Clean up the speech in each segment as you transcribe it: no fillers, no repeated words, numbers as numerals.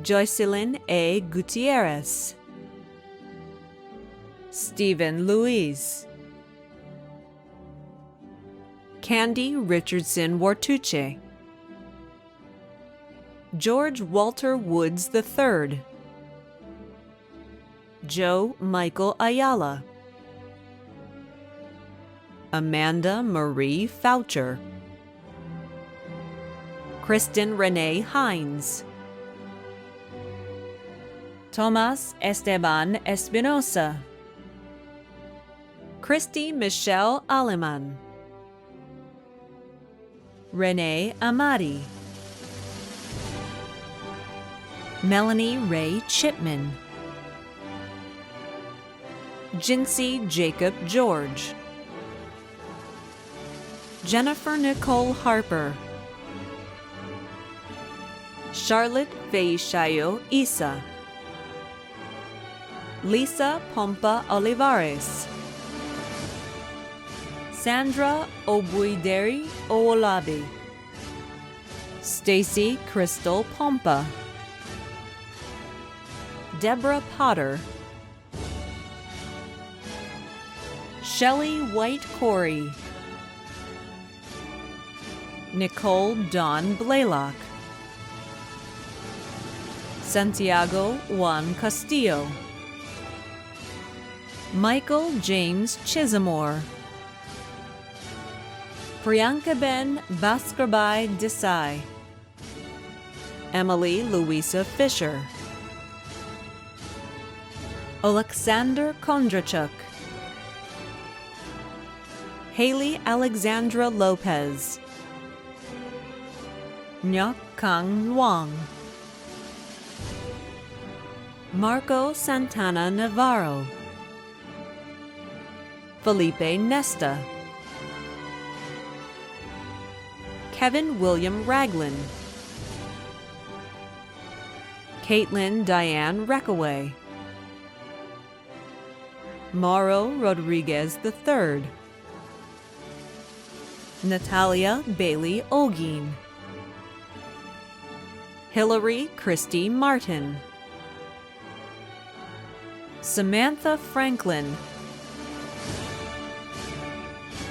Joycelyn A. Gutierrez, Stephen Luis, Candy Richardson Wartuche, George Walter Woods III, Joe Michael Ayala, Amanda Marie Foucher, Kristen Renee Hines, Tomas Esteban Espinosa, Christy Michelle Aleman, Renee Amati, Melanie Ray Chipman, Jinsey Jacob George, Jennifer Nicole Harper, Charlotte Feishayo Isa, Lisa Pompa Olivares, Sandra Obuideri Owolabi, Stacy Crystal Pompa, Deborah Potter, Shelley White Corey, Nicole Dawn Blaylock, Santiago Juan Castillo, Michael James Chisamore, Priyanka Ben Baskarbai Desai, Emily Louisa Fisher, Alexander Kondrachuk, Haley Alexandra Lopez, Nyok Kang Luang, Marco Santana Navarro, Felipe Nesta, Kevin William Ragland, Caitlin Diane Reckaway, Mauro Rodriguez III, Natalia Bailey Olguin, Hillary Christy Martin, Samantha Franklin,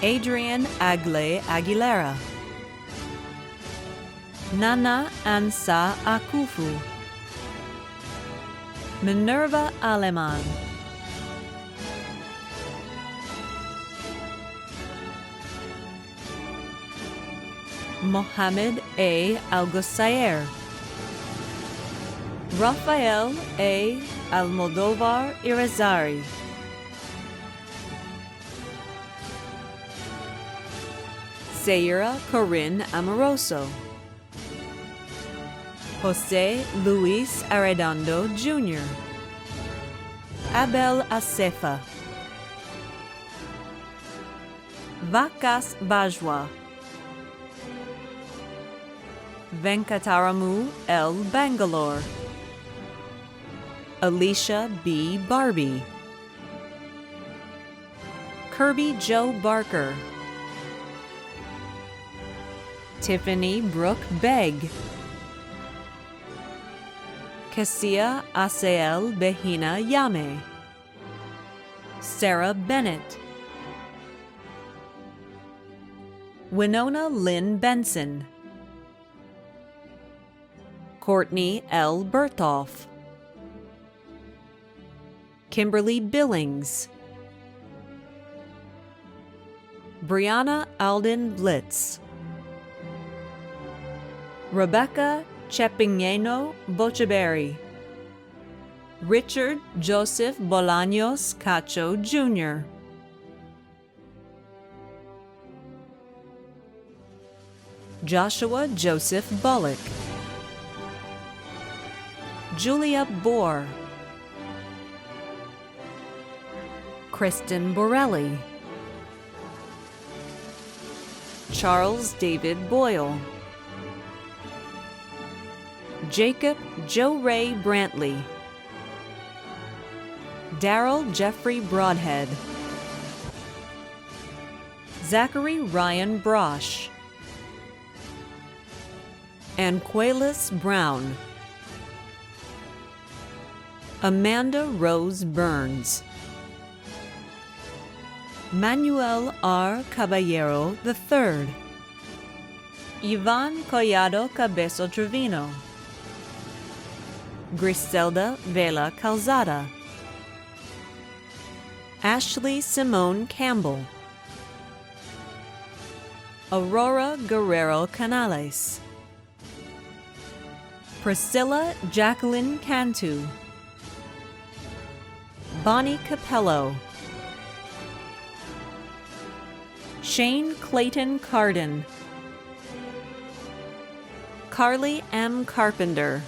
Adrian Agle Aguilera, Nana Ansa Akufu, Minerva Aleman, Mohammed A. Algosayer, Rafael A. Almodovar Irizarry, Sayira Corinne Amoroso, Jose Luis Arredondo Jr., Abel Acefa, Vakas Bajwa, Venkataramu L. Bangalore, Alicia B. Barbie, Kirby Joe Barker, Tiffany Brooke Begg, Cassia Asael Behina Yame, Sarah Bennett, Winona Lynn Benson, Courtney L. Bertolf, Kimberly Billings, Brianna Alden Blitz, Rebecca Chepingueno Bocheberry, Richard Joseph Bolaños Cacho Jr., Joshua Joseph Bullock, Julia Bohr, Kristen Borelli, Charles David Boyle, Jacob Joe Ray Brantley, Daryl Jeffrey Broadhead, Zachary Ryan Brosh, Anquelis Brown, Amanda Rose Burns. Manuel R. Caballero III. Ivan Collado Cabezo Trevino. Griselda Vela Calzada. Ashley Simone Campbell. Aurora Guerrero Canales. Priscilla Jacqueline Cantu. Bonnie Capello. Shane Clayton Carden. Carly M. Carpenter.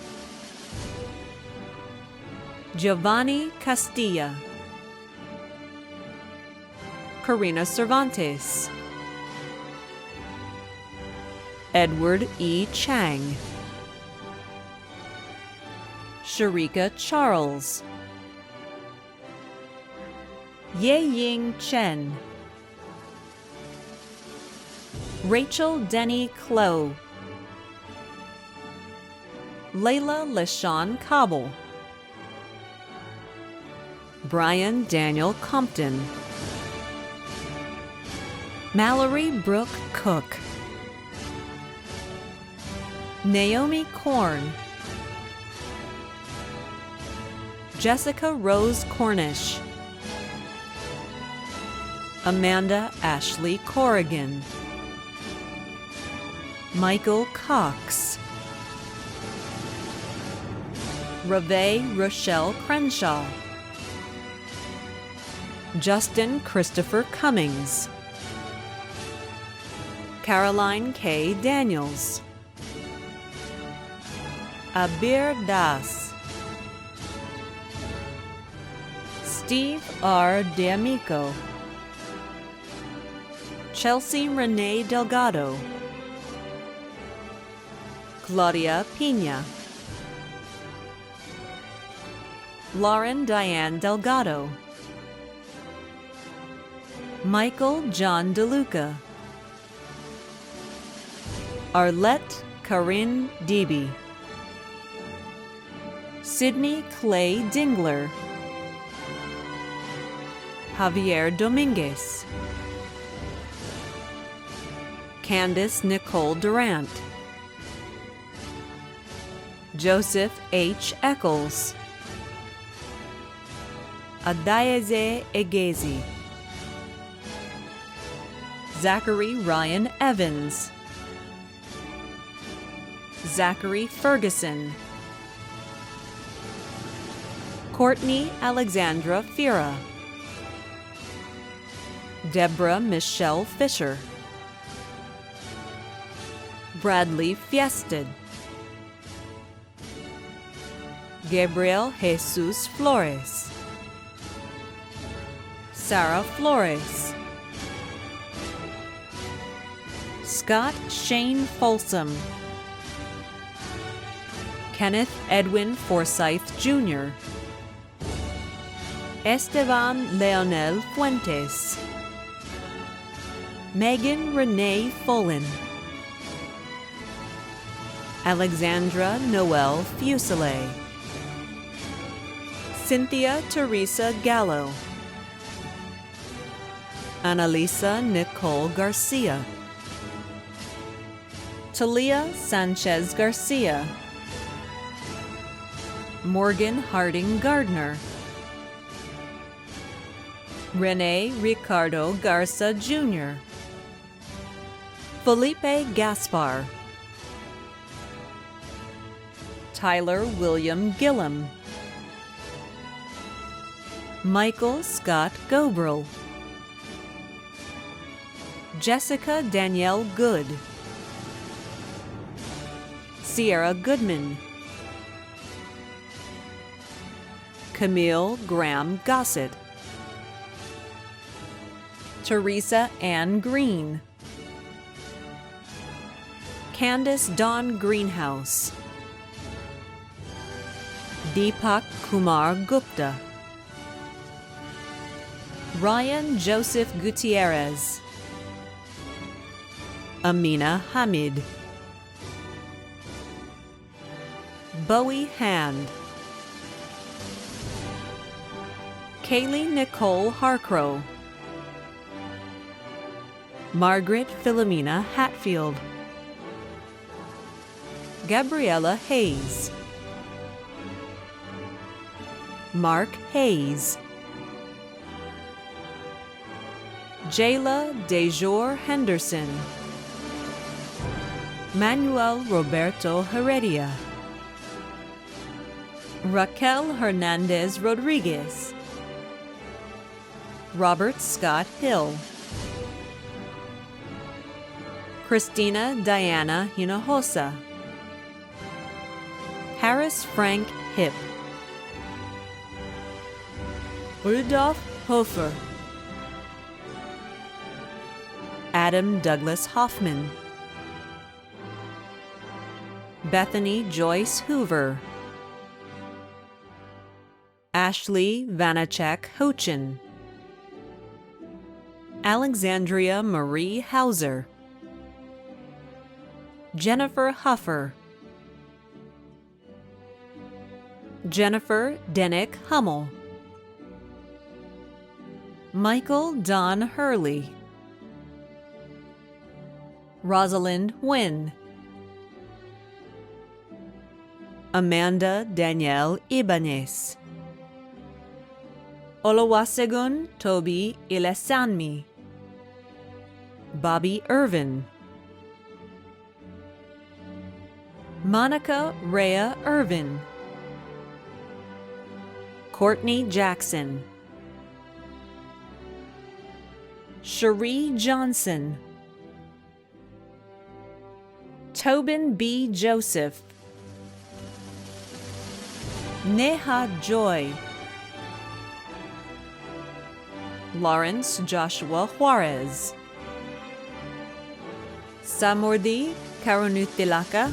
Giovanni Castilla. Karina Cervantes. Edward E. Chang. Sharika Charles. Ye Ying Chen. Rachel Denny Clow. Layla LaShawn Cobble. Brian Daniel Compton. Mallory Brooke Cook. Naomi Korn. Jessica Rose Cornish. Amanda Ashley Corrigan. Michael Cox. Reve Rochelle Crenshaw. Justin Christopher Cummings. Caroline K. Daniels. Abir Das. Steve R. D'Amico. Chelsea Renee Delgado. Claudia Pina. Lauren Diane Delgado. Michael John DeLuca. Arlette Corinne Debe. Sydney Clay Dingler. Javier Dominguez. Candice Nicole Durant. Joseph H. Eccles. Adayeze Egezi. Zachary Ryan Evans. Zachary Ferguson. Courtney Alexandra Fira. Deborah Michelle Fisher. Bradley Fiested. Gabriel Jesus Flores. Sarah Flores. Scott Shane Folsom. Kenneth Edwin Forsyth Jr. Esteban Leonel Fuentes. Megan Renee Fullen. Alexandra Noel Fuselier. Cynthia Teresa Gallo. Annalisa Nicole Garcia. Talia Sanchez Garcia. Morgan Harding Gardner. Rene Ricardo Garza Jr. Felipe Gaspar. Tyler William Gillum. Michael Scott Gobrel. Jessica Danielle Good. Sierra Goodman. Camille Graham Gossett. Teresa Ann Green. Candace Dawn Greenhouse. Deepak Kumar Gupta. Ryan Joseph Gutierrez. Amina Hamid. Bowie Hand. Kaylee Nicole Harcrow, Margaret Philomena Hatfield, Gabriella Hayes, Mark Hayes, Jayla Dejour Henderson, Manuel Roberto Heredia, Raquel Hernandez Rodriguez, Robert Scott Hill, Christina Diana Hinojosa, Harris Frank Hipp, Rudolph Hofer, Adam Douglas Hoffman, Bethany Joyce Hoover, Ashley Vanacek Hochin, Alexandria Marie Hauser, Jennifer Huffer, Jennifer Denick Hummel, Michael Don Hurley, Rosalind Nguyen, Amanda Danielle Ibanez, Oluwasegun Toby Ilesanmi, Bobby Irvin, Monica Rhea Irvin, Courtney Jackson, Cherie Johnson, Tobin B. Joseph, Neha Joy, Lawrence Joshua Juarez, Samurdi Karunutilaka,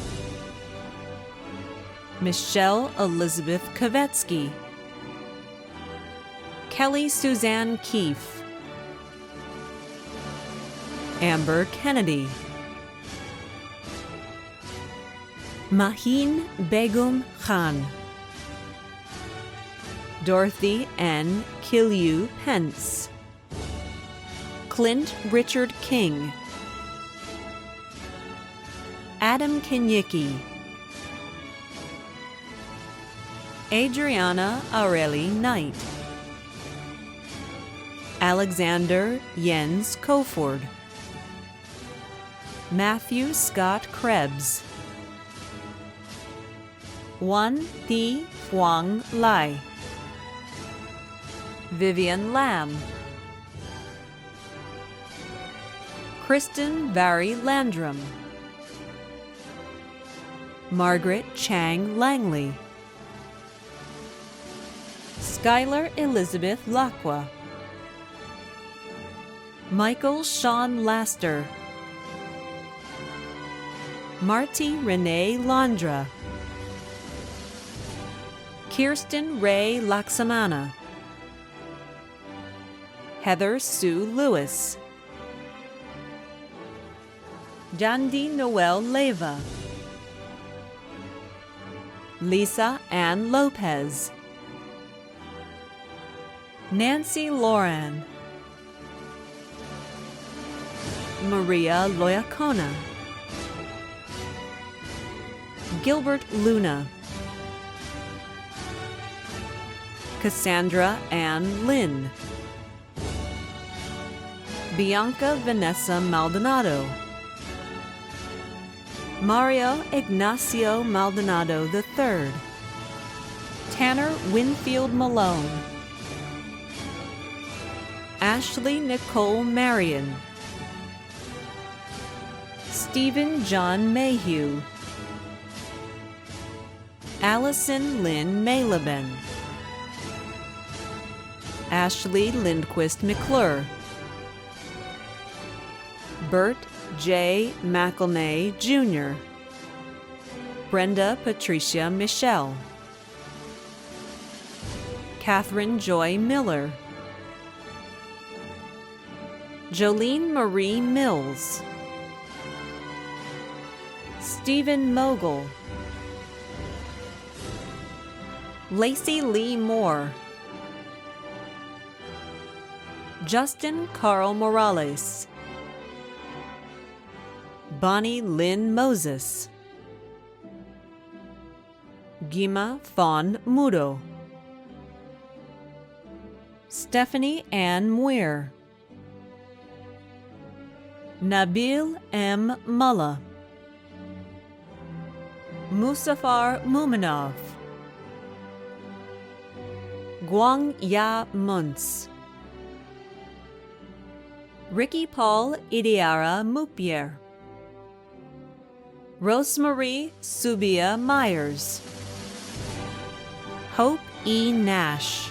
Michelle Elizabeth Kavetsky, Kelly Suzanne Keefe, Amber Kennedy, Mahin Begum Khan, Dorothy N. Killiu Pence, Clint Richard King, Adam Kenyicki, Adriana Aureli Knight, Alexander Jens Koford, Matthew Scott Krebs, Wan Thi Phuong Lai, Vivian Lam, Kristen Vary Landrum, Margaret Chang Langley, Skylar Elizabeth Lacqua, Michael Sean Laster, Marty Renee Landra, Kirsten Ray Laksamana, Heather Sue Lewis, Jandi Noel Leva, Lisa Ann Lopez, Nancy Loran, Maria Loyacona, Gilbert Luna, Cassandra Ann Lynn, Bianca Vanessa Maldonado, Mario Ignacio Maldonado III, Tanner Winfield Malone, Ashley Nicole Marion, Stephen John Mayhew, Allison Lynn Mayleben, Ashley Lindquist McClure, Bert J. McElnay Jr., Brenda Patricia Michelle, Catherine Joy Miller, Jolene Marie Mills, Stephen Mogul, Lacey Lee Moore, Justin Carl Morales, Bonnie Lynn Moses, Gima Fawn Mudo, Stephanie Ann Muir, Nabil M. Mullah, Musafar Muminov, Guang Ya Muntz, Ricky Paul Idiara Mupier, Rosemarie Subia Myers, Hope E. Nash,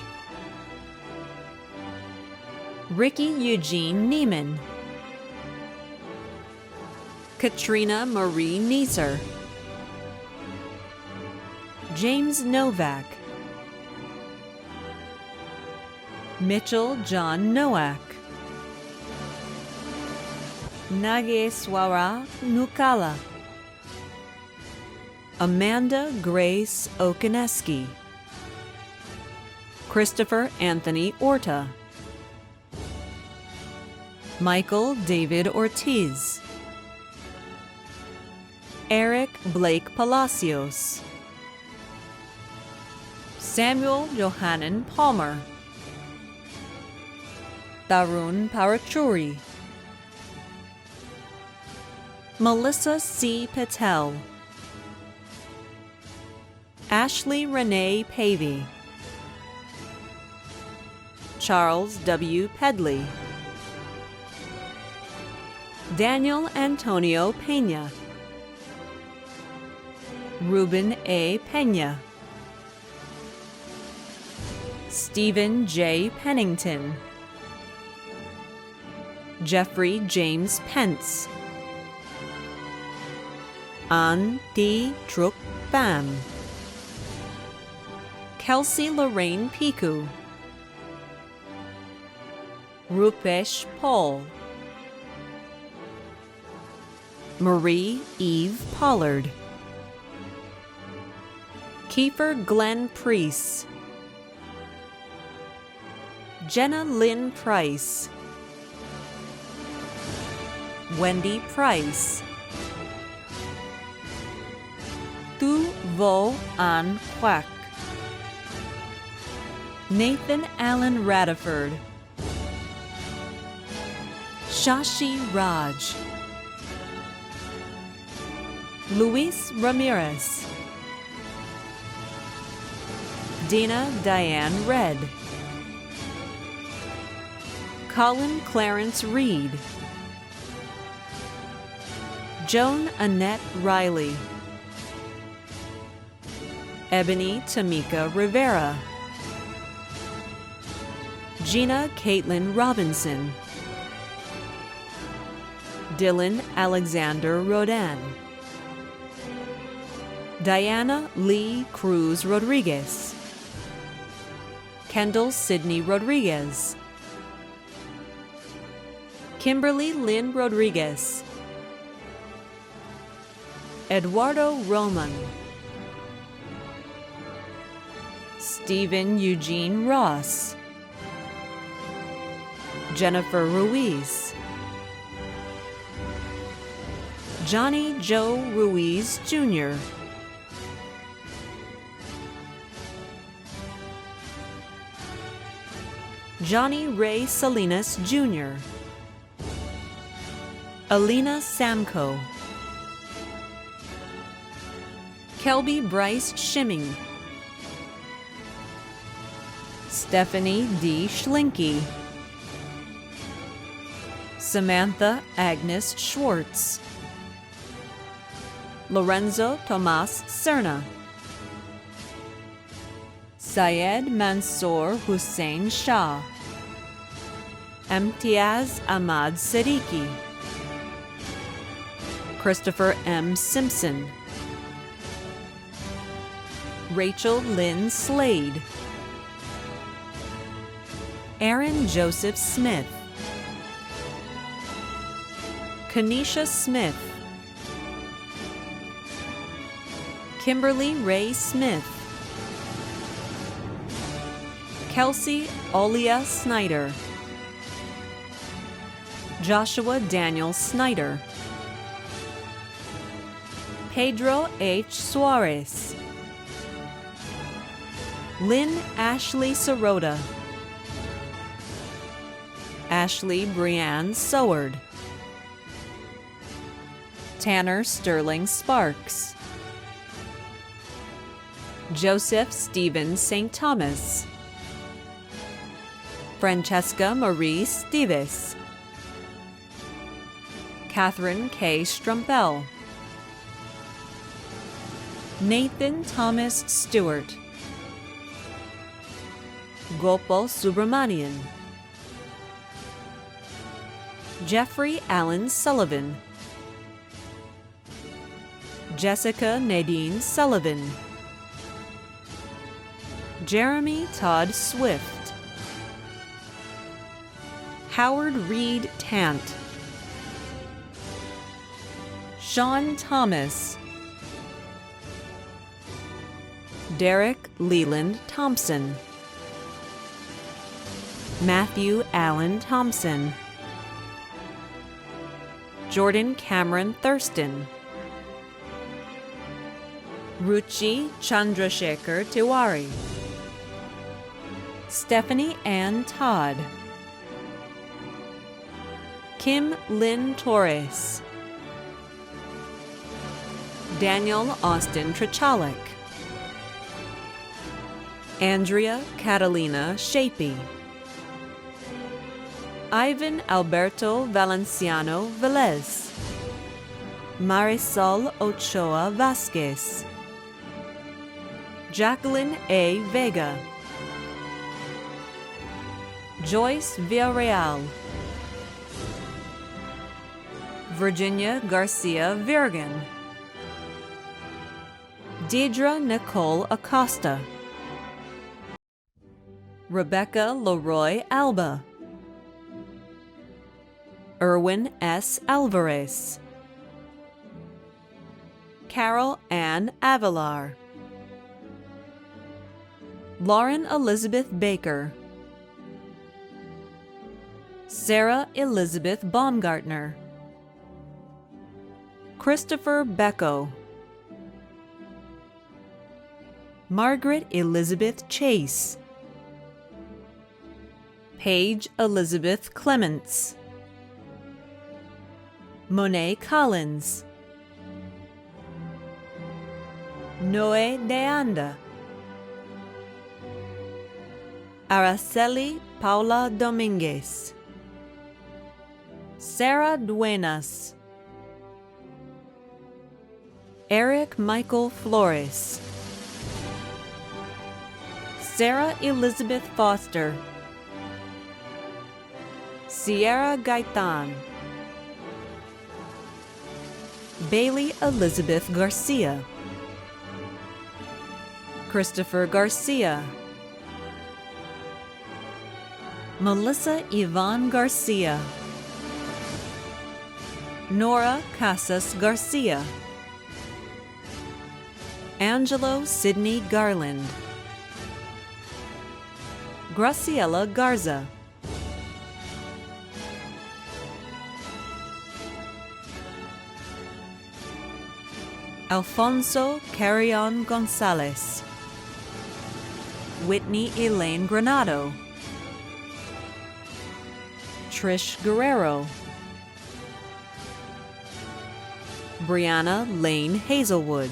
Ricky Eugene Neiman, Katrina Marie Neeser, James Novak, Mitchell John Nowak, Nageswara Nukala, Amanda Grace Okaneski, Christopher Anthony Orta, Michael David Ortiz, Eric Blake Palacios, Samuel Johannan Palmer, Tarun Parachuri, Melissa C. Patel, Ashley Renee Pavey, Charles W. Pedley, Daniel Antonio Pena, Ruben A. Pena, Stephen J. Pennington, Jeffrey James Pence, An Thi Truk Pham, Kelsey Lorraine Piku, Rupesh Paul, Marie Eve Pollard, Kiefer Glenn Priest, Jenna Lynn Price, Wendy Price, Tu Vo An Quack, Nathan Allen Radiford, Shashi Raj, Luis Ramirez, Dina Diane Red, Colin Clarence Reed, Joan Annette Riley, Ebony Tamika Rivera, Gina Caitlin Robinson, Dylan Alexander Rodan, Diana Lee Cruz Rodriguez, Kendall Sidney Rodriguez, Kimberly Lynn Rodriguez, Eduardo Roman, Stephen Eugene Ross, Jennifer Ruiz, Johnny Joe Ruiz Jr., Johnny Ray Salinas Jr., Alina Samko, Kelby Bryce Shimming, Stephanie D. Schlinke, Samantha Agnes Schwartz, Lorenzo Tomas Serna, Syed Mansour Hussein Shah, Imtiaz Ahmad Siddiqui, Christopher M. Simpson, Rachel Lynn Slade, Aaron Joseph Smith, Kanisha Smith, Kimberly Ray Smith, Kelsey Olia Snyder, Joshua Daniel Snyder, Pedro H. Suarez, Lynn Ashley Sirota, Ashley Brianne Soward, Tanner Sterling Sparks, Joseph Stephen St. Thomas, Francesca Marie Steves, Catherine K. Strumpel, Nathan Thomas Stewart, Gopal Subramanian, Jeffrey Allen Sullivan, Jessica Nadine Sullivan, Jeremy Todd Swift, Howard Reed Tant, Sean Thomas, Derek Leland Thompson, Matthew Allen Thompson, Jordan Cameron Thurston, Ruchi Chandrasekhar Tiwari, Stephanie Ann Todd, Kim Lynn Torres, Daniel Austin Trichalik, Andrea Catalina Shapey, Ivan Alberto Valenciano Velez, Marisol Ochoa Vasquez, Jacqueline A. Vega, Joyce Villarreal, Virginia Garcia Virgan, Deidre Nicole Acosta, Rebecca Leroy Alba, Erwin S. Alvarez, Carol Ann Avalar, Lauren Elizabeth Baker, Sarah Elizabeth Baumgartner, Christopher Becko, Margaret Elizabeth Chase, Paige Elizabeth Clements, Monet Collins, Noe Deanda, Araceli Paula Dominguez, Sarah Duenas, Eric Michael Flores, Sarah Elizabeth Foster, Sierra Gaitan, Bailey Elizabeth Garcia, Christopher Garcia, Melissa Yvonne Garcia, Nora Casas Garcia, Angelo Sidney Garland, Graciela Garza, Alfonso Carrion Gonzalez, Whitney Elaine Granado, Trish Guerrero, Brianna Lane Hazelwood,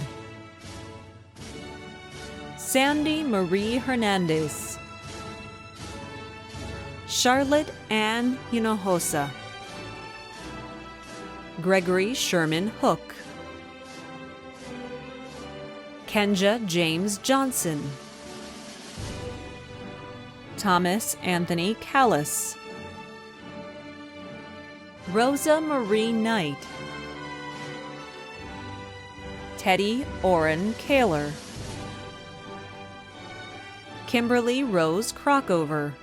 Sandy Marie Hernandez, Charlotte Ann Hinojosa, Gregory Sherman Hook, Kenja James Johnson, Thomas Anthony Callis, Rosa Marie Knight, Teddy Orrin Kaler, Kimberly Rose Crockover,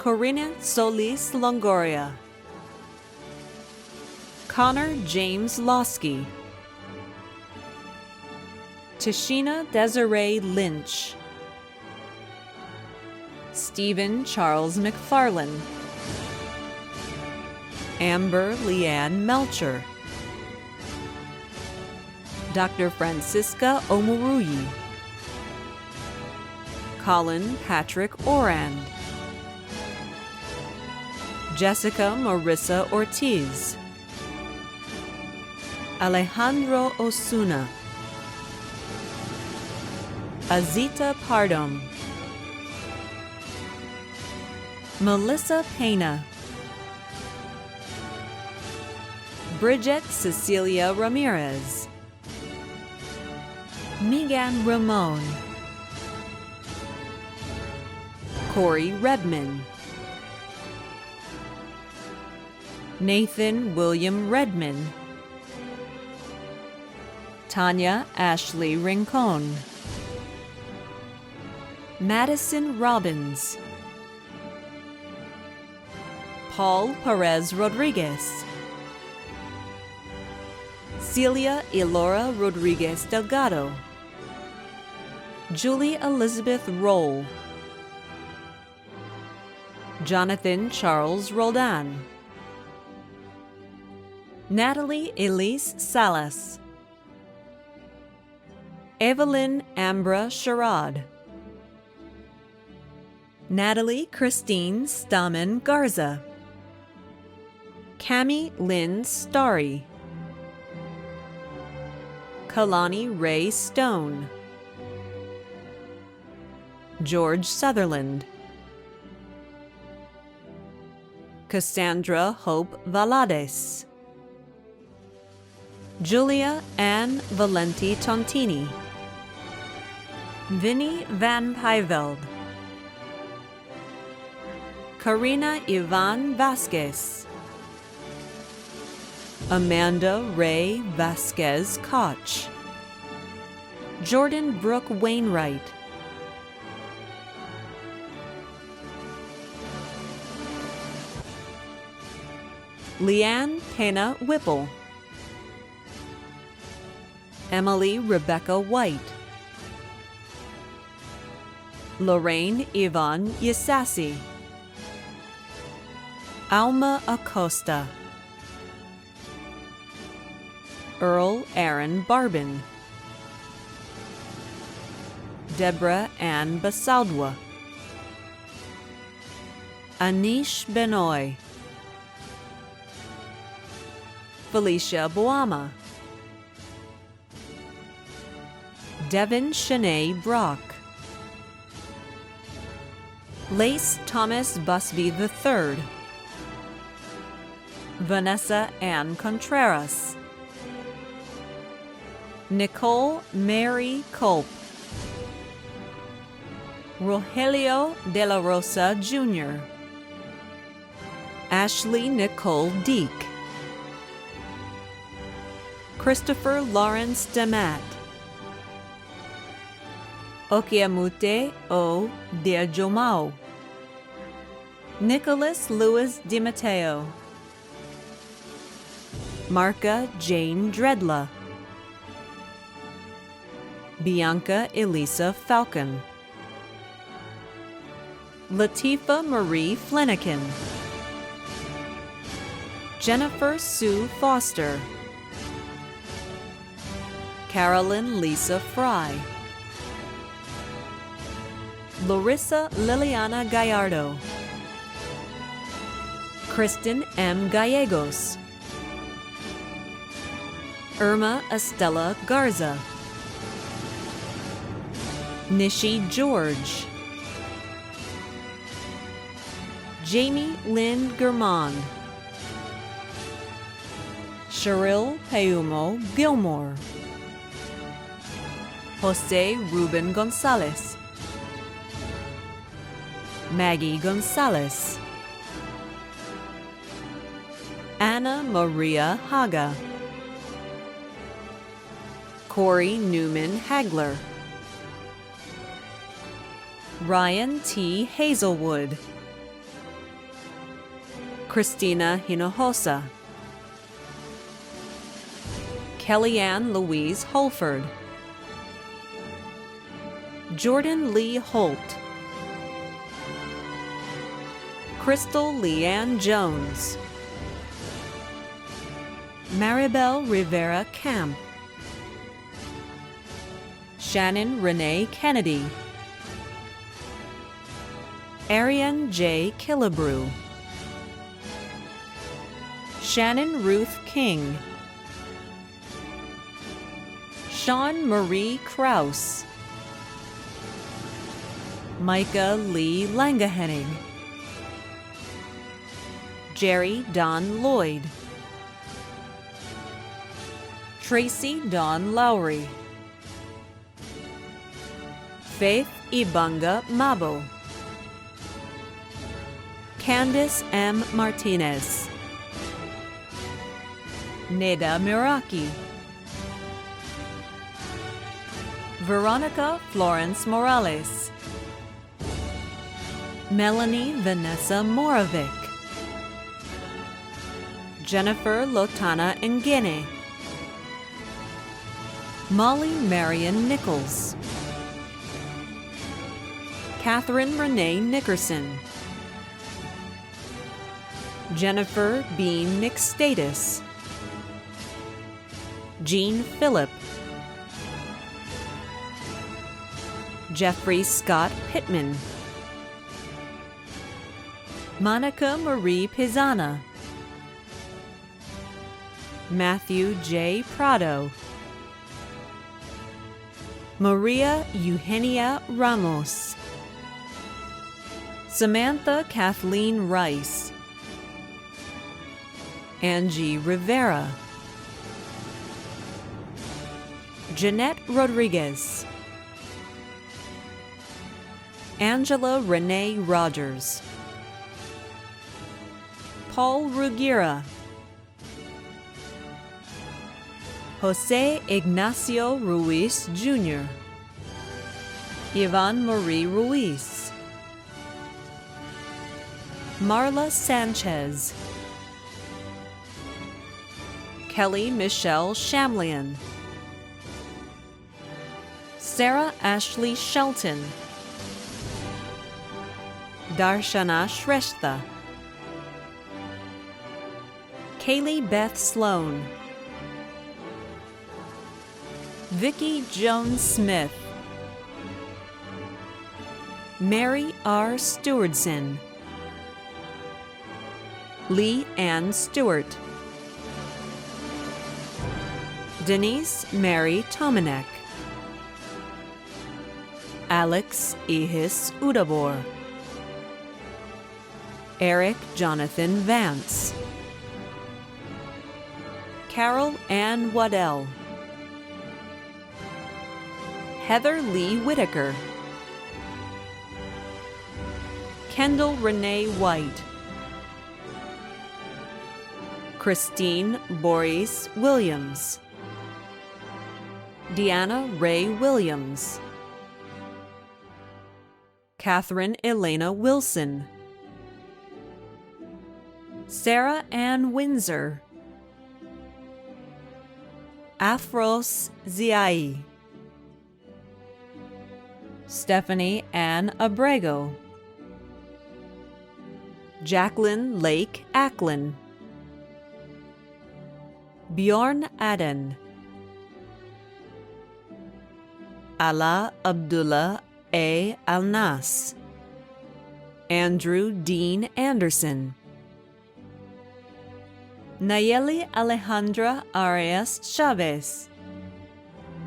Corina Solis Longoria, Connor James Losky, Tashina Desiree Lynch, Stephen Charles McFarlane, Amber Leanne Melcher, Dr. Francisca Omuruyi, Colin Patrick Orand, Jessica Marissa Ortiz, Alejandro Osuna, Azita Pardom, Melissa Pena, Bridget Cecilia Ramirez, Megan Ramon, Corey Redman, Nathan William Redman, Tanya Ashley Rincon, Madison Robbins, Paul Perez Rodriguez, Celia Elora Rodriguez Delgado, Julie Elizabeth Roll, Jonathan Charles Roldan, Natalie Elise Salas, Evelyn Ambra Sherrod, Natalie Christine Stamen Garza, Cami Lynn Starry, Kalani Ray Stone, George Sutherland, Cassandra Hope Valades, Julia Ann Valenti Tontini, Vinnie Van Pyveld, Karina Ivan Vasquez, Amanda Ray Vasquez Koch, Jordan Brooke Wainwright, Leanne Pena Whipple, Emily Rebecca White, Lorraine Yvonne Yasasi, Alma Acosta, Earl Aaron Barbin, Deborah Ann Basaldwa, Anish Benoy, Felicia Boama, Devin Shanae Brock, Lace Thomas Busby III, Vanessa Ann Contreras, Nicole Mary Culp, Rogelio De La Rosa Jr., Ashley Nicole Deek, Christopher Lawrence Demat, Okiamute O Diajomao, Nicholas Louis DiMatteo, Marka Jane Dredla, Bianca Elisa Falcon, Latifa Marie Flanagan, Jennifer Sue Foster, Carolyn Lisa Fry, Larissa Liliana Gallardo, Kristen M. Gallegos, Irma Estella Garza, Nishi George, Jamie Lynn Germond, Cheryl Peumo Gilmore, Jose Ruben Gonzalez, Maggie Gonzalez, Anna Maria Haga, Corey Newman Hagler, Ryan T. Hazelwood, Christina Hinojosa, Kellyanne Louise Holford, Jordan Lee Holt, Crystal Leanne Jones, Maribel Rivera Camp, Shannon Renee Kennedy, Ariane J. Killebrew, Shannon Ruth King, Sean Marie Kraus, Micah Lee Langehenning, Jerry Don Lloyd, Tracy Dawn Lowry, Faith Ibanga Mabo, Candice M. Martinez, Neda Miraki, Veronica Florence Morales, Melanie Vanessa Moravik, Jennifer Lotana Ngene, Molly Marion Nichols, Catherine Renee Nickerson, Jennifer Bean Nickstatus, Jean Phillip, Jeffrey Scott Pittman, Monica Marie Pizana, Matthew J. Prado, Maria Eugenia Ramos, Samantha Kathleen Rice, Angie Rivera, Jeanette Rodriguez, Angela Renee Rogers, Paul Rugira, Jose Ignacio Ruiz Jr., Yvonne Marie Ruiz, Marla Sanchez, Kelly Michelle Shamlian, Sarah Ashley Shelton, Darshana Shrestha, Kaylee Beth Sloan, Vicki Jones Smith, Mary R. Stewardson, Lee Ann Stewart, Denise Mary Tomanek, Alex Ihis Udabor, Eric Jonathan Vance, Carol Ann Waddell, Heather Lee Whitaker, Kendall Renee White, Christine Boris Williams, Deanna Ray Williams, Catherine Elena Wilson, Sarah Ann Windsor, Afros Ziai, Stephanie Ann Abrego, Jacqueline Lake Acklin, Bjorn Aden, Ala Abdullah A. Alnas, Andrew Dean Anderson, Nayeli Alejandra Arias Chavez,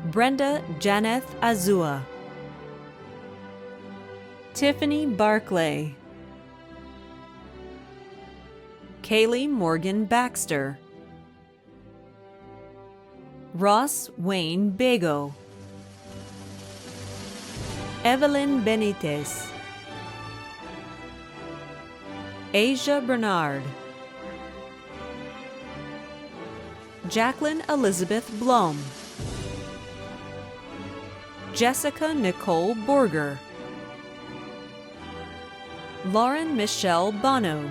Brenda Janeth Azua, Tiffany Barclay, Kaylee Morgan Baxter, Ross Wayne Bego, Evelyn Benitez, Asia Bernard, Jacqueline Elizabeth Blom, Jessica Nicole Borger, Lauren Michelle Bono,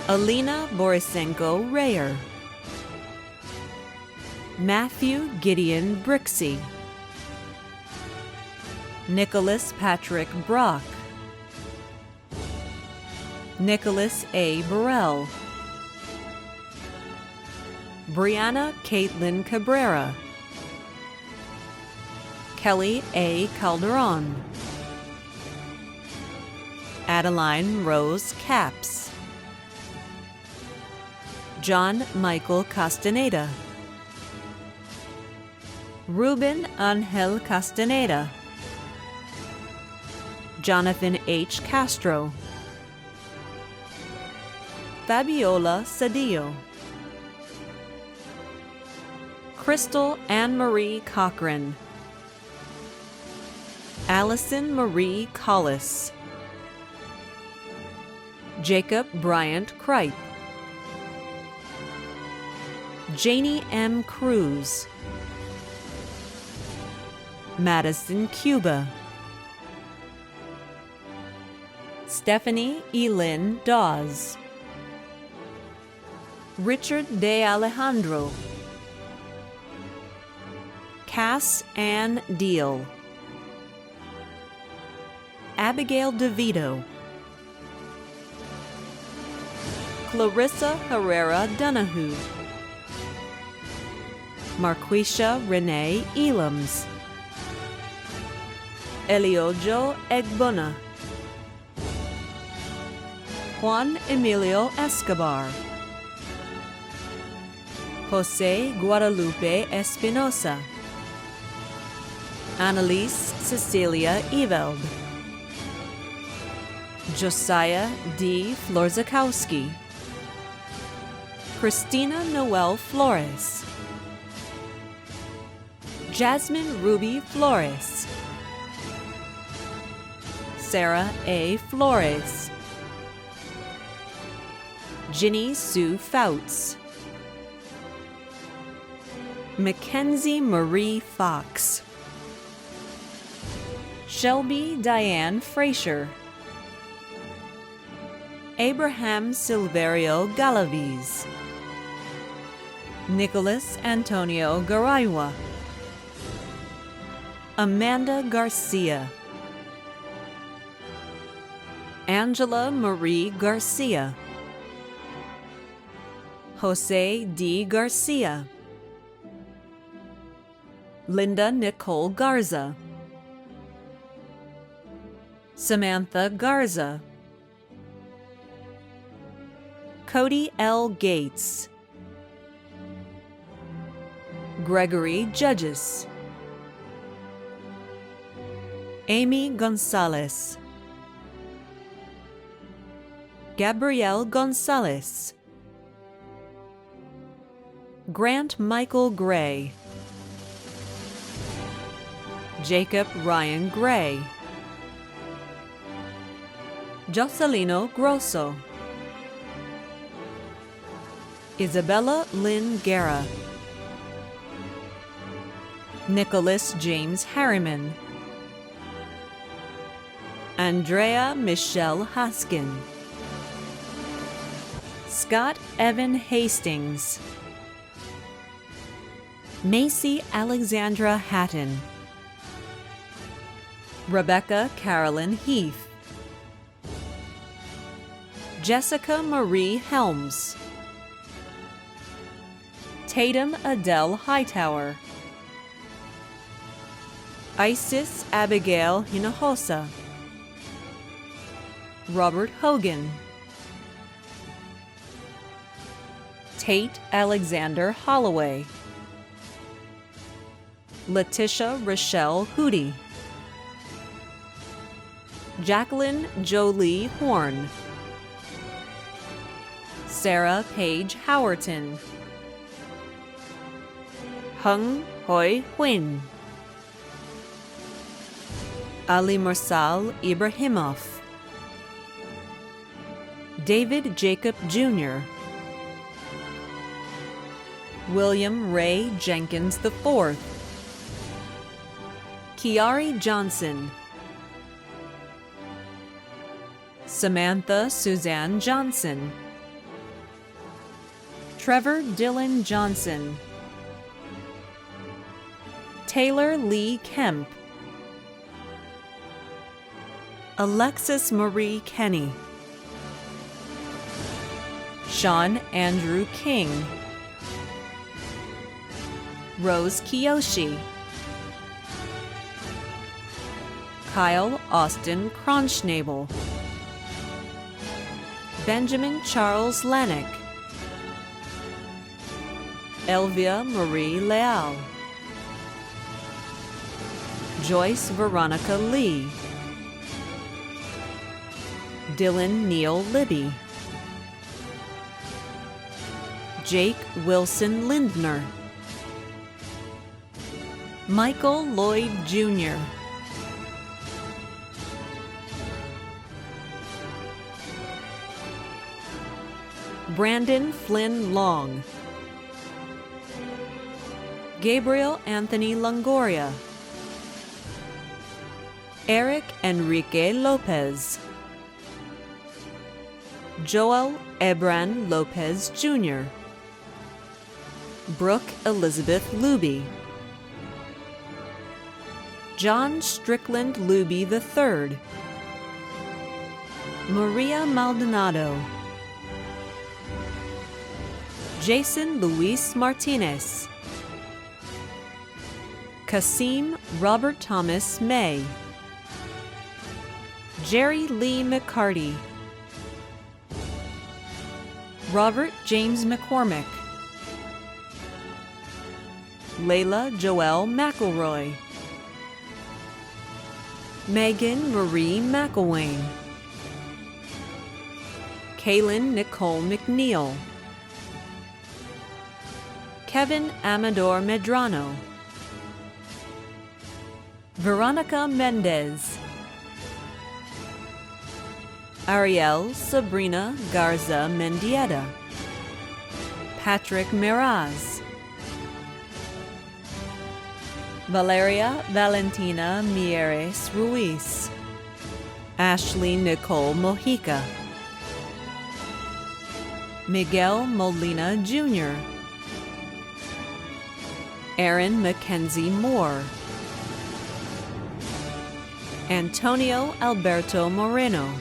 Alina Borisenko Rayer, Matthew Gideon Brixey, Nicholas Patrick Brock, Nicholas A. Burrell, Brianna Caitlin Cabrera, Kelly A. Calderon, Adeline Rose Capps, John Michael Castaneda, Ruben Angel Castaneda, Jonathan H. Castro, Fabiola Cedillo, Crystal Anne-Marie Cochran, Allison Marie Collis, Jacob Bryant Kripe, Janie M. Cruz, Madison Cuba, Stephanie Elin Dawes, Richard De Alejandro, Cass Ann Deal, Abigail DeVito, Clarissa Herrera Donahue, Marquisha Renee Elams, Eliojo Egbona, Juan Emilio Escobar, Jose Guadalupe Espinosa, Annalise Cecilia Eveld, Josiah D. Florzakowski, Christina Noel Flores, Jasmine Ruby Flores, Sarah A. Flores, Ginny Sue Fouts, Mackenzie Marie Fox, Shelby Diane Frazier, Abraham Silverio Galaviz, Nicholas Antonio Garaywa, Amanda Garcia, Angela Marie Garcia, Jose D. Garcia, Linda Nicole Garza, Samantha Garza, Cody L. Gates, Gregory Judges, Amy Gonzalez, Gabrielle Gonzalez, Grant Michael Gray, Jacob Ryan Gray, Jocelino Grosso, Isabella Lynn Guerra, Nicholas James Harriman, Andrea Michelle Haskin, Scott Evan Hastings, Macy Alexandra Hatton, Rebecca Carolyn Heath, Jessica Marie Helms, Tatum Adele Hightower, Isis Abigail Hinojosa, Robert Hogan, Tate Alexander Holloway, Letitia Rochelle Hootie, Jacqueline Jolie Horn, Sarah Paige Howerton, Hung Hoi Huin, Ali Mursal Ibrahimov, David Jacob Jr., William Ray Jenkins IV, Kiari Johnson, Samantha Suzanne Johnson, Trevor Dylan Johnson, Taylor Lee Kemp, Alexis Marie Kenny, Sean Andrew King, Rose Kiyoshi, Kyle Austin Kronschnabel, Benjamin Charles Lanik, Elvia Marie Leal, Joyce Veronica Lee, Dylan Neal Libby, Jake Wilson Lindner, Michael Lloyd Jr., Brandon Flynn Long, Gabriel Anthony Longoria, Eric Enrique Lopez, Joel Ebran Lopez Jr., Brooke Elizabeth Luby, John Strickland Luby III, Maria Maldonado, Jason Luis Martinez, Kasim Robert Thomas May, Jerry Lee McCarty, Robert James McCormick, Layla Joelle McElroy, Megan Marie McElwain, Kaylin Nicole McNeil, Kevin Amador Medrano, Veronica Mendez, Ariel Sabrina Garza Mendieta, Patrick Miraz, Valeria Valentina Mieres Ruiz, Ashley Nicole Mojica, Miguel Molina Jr., Aaron Mackenzie Moore, Antonio Alberto Moreno,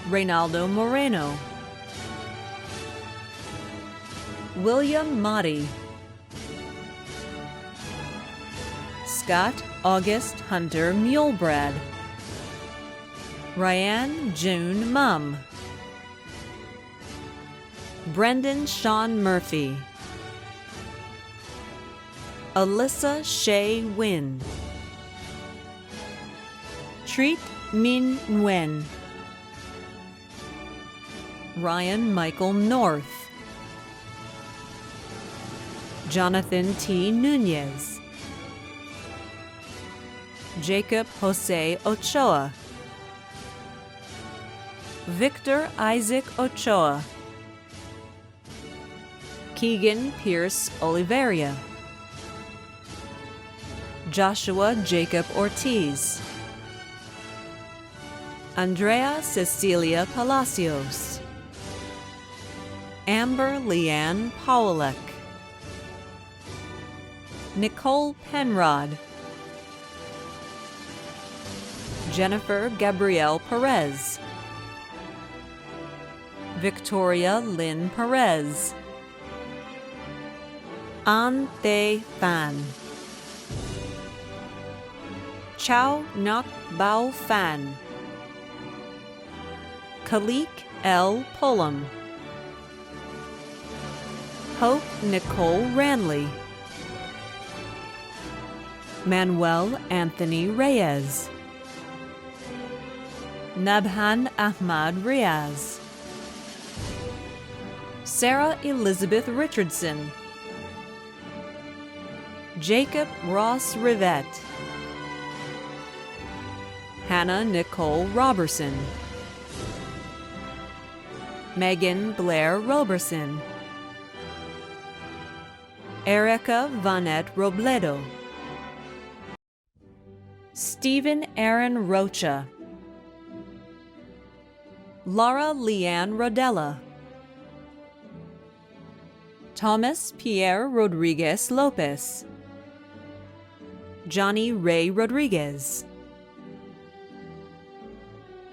Reynaldo Moreno, William Motti, Scott August Hunter Mulebrad, Ryan June Mum, Brendan Sean Murphy, Alyssa Shea Wynn, Treat Min Nguyen, Ryan Michael North, Jonathan T. Nunez, Jacob Jose Ochoa, Victor Isaac Ochoa, Keegan Pierce Oliveria, Joshua Jacob Ortiz, Andrea Cecilia Palacios, Amber Leanne Powelek, Nicole Penrod, Jennifer Gabrielle Perez, Victoria Lynn Perez, An Thay Phan, Chow Nok Bao Phan, Khalik L. Pullum, Hope Nicole Ranley, Manuel Anthony Reyes, Nabhan Ahmad Riaz, Sarah Elizabeth Richardson, Jacob Ross Rivette, Hannah Nicole Robertson, Megan Blair Roberson, Erica Vanette Robledo, Stephen Aaron Rocha, Laura Leanne Rodella, Thomas Pierre Rodriguez Lopez, Johnny Ray Rodriguez,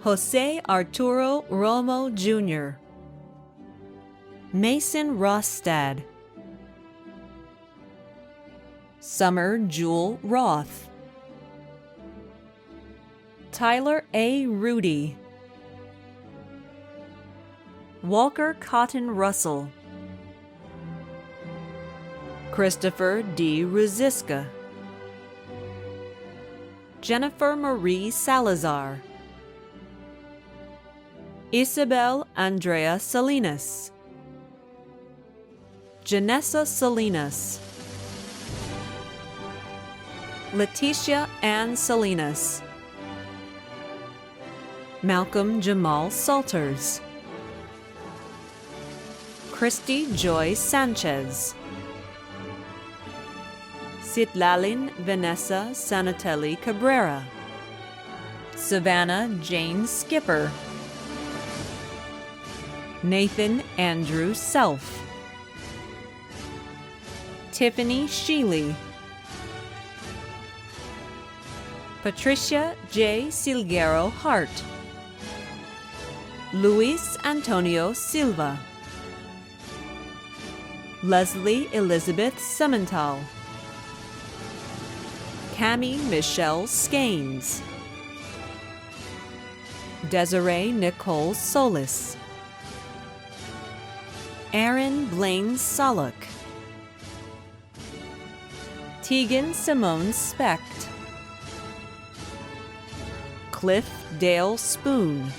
Jose Arturo Romo Jr., Mason Rostad, Summer Jewel Roth, Tyler A. Rudy, Walker Cotton Russell, Christopher D. Ruziska, Jennifer Marie Salazar, Isabel Andrea Salinas, Janessa Salinas, Leticia Ann Salinas, Malcolm Jamal Salters, Christy Joy Sanchez, Citlalin Vanessa Sanatelli Cabrera, Savannah Jane Skipper, Nathan Andrew Self, Tiffany Sheely, Patricia J. Silguero Hart, Luis Antonio Silva, Leslie Elizabeth Semental, Cami Michelle Skanes, Desiree Nicole Solis, Aaron Blaine Solok, Tegan Simone Specht, Cliff Dale Spoon,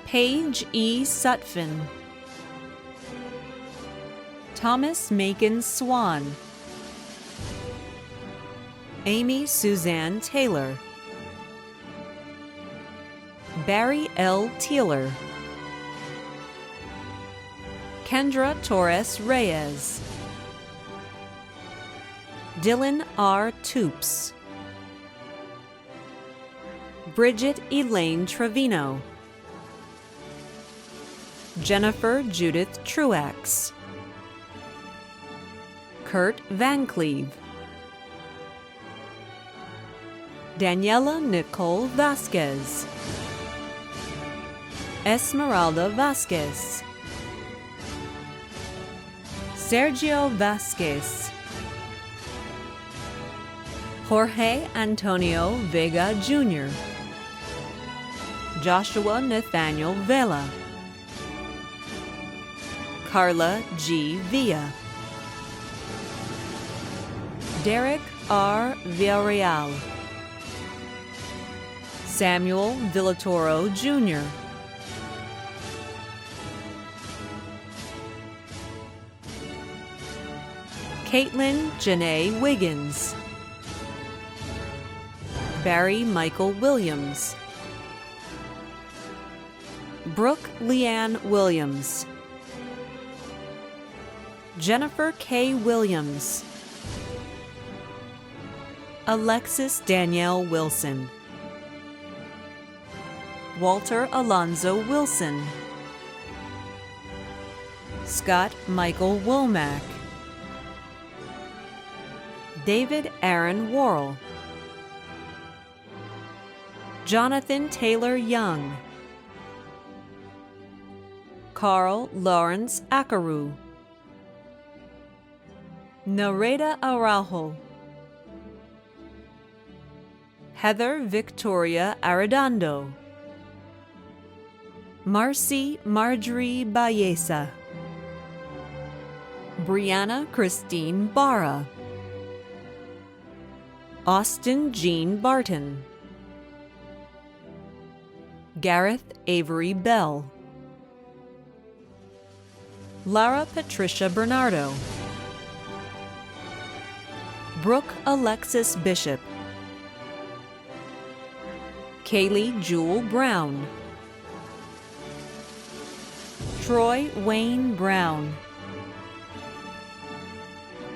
Paige E. Sutphin, Thomas Macon Swan, Amy Suzanne Taylor, Barry L. Teeler, Kendra Torres Reyes, Dylan R. Toops, Bridget Elaine Trevino, Jennifer Judith Truax, Kurt Van Cleve, Daniela Nicole Vasquez, Esmeralda Vasquez, Sergio Vasquez, Jorge Antonio Vega Jr., Joshua Nathaniel Vela, Carla G. Villa, Derek R. Villarreal, Samuel Villatoro Jr., Caitlin Janae Wiggins, Barry Michael Williams, Brooke Leanne Williams, Jennifer K. Williams, Alexis Danielle Wilson, Walter Alonzo Wilson, Scott Michael Womack, David Aaron Worrell, Jonathan Taylor Young, Carl Lawrence Akaru, Nareda Araujo, Heather Victoria Arredondo, Marcy Marjorie Bayesa, Brianna Christine Barra, Austin Jean Barton, Gareth Avery Bell, Lara Patricia Bernardo, Brooke Alexis Bishop, Kaylee Jewel Brown, Troy Wayne Brown,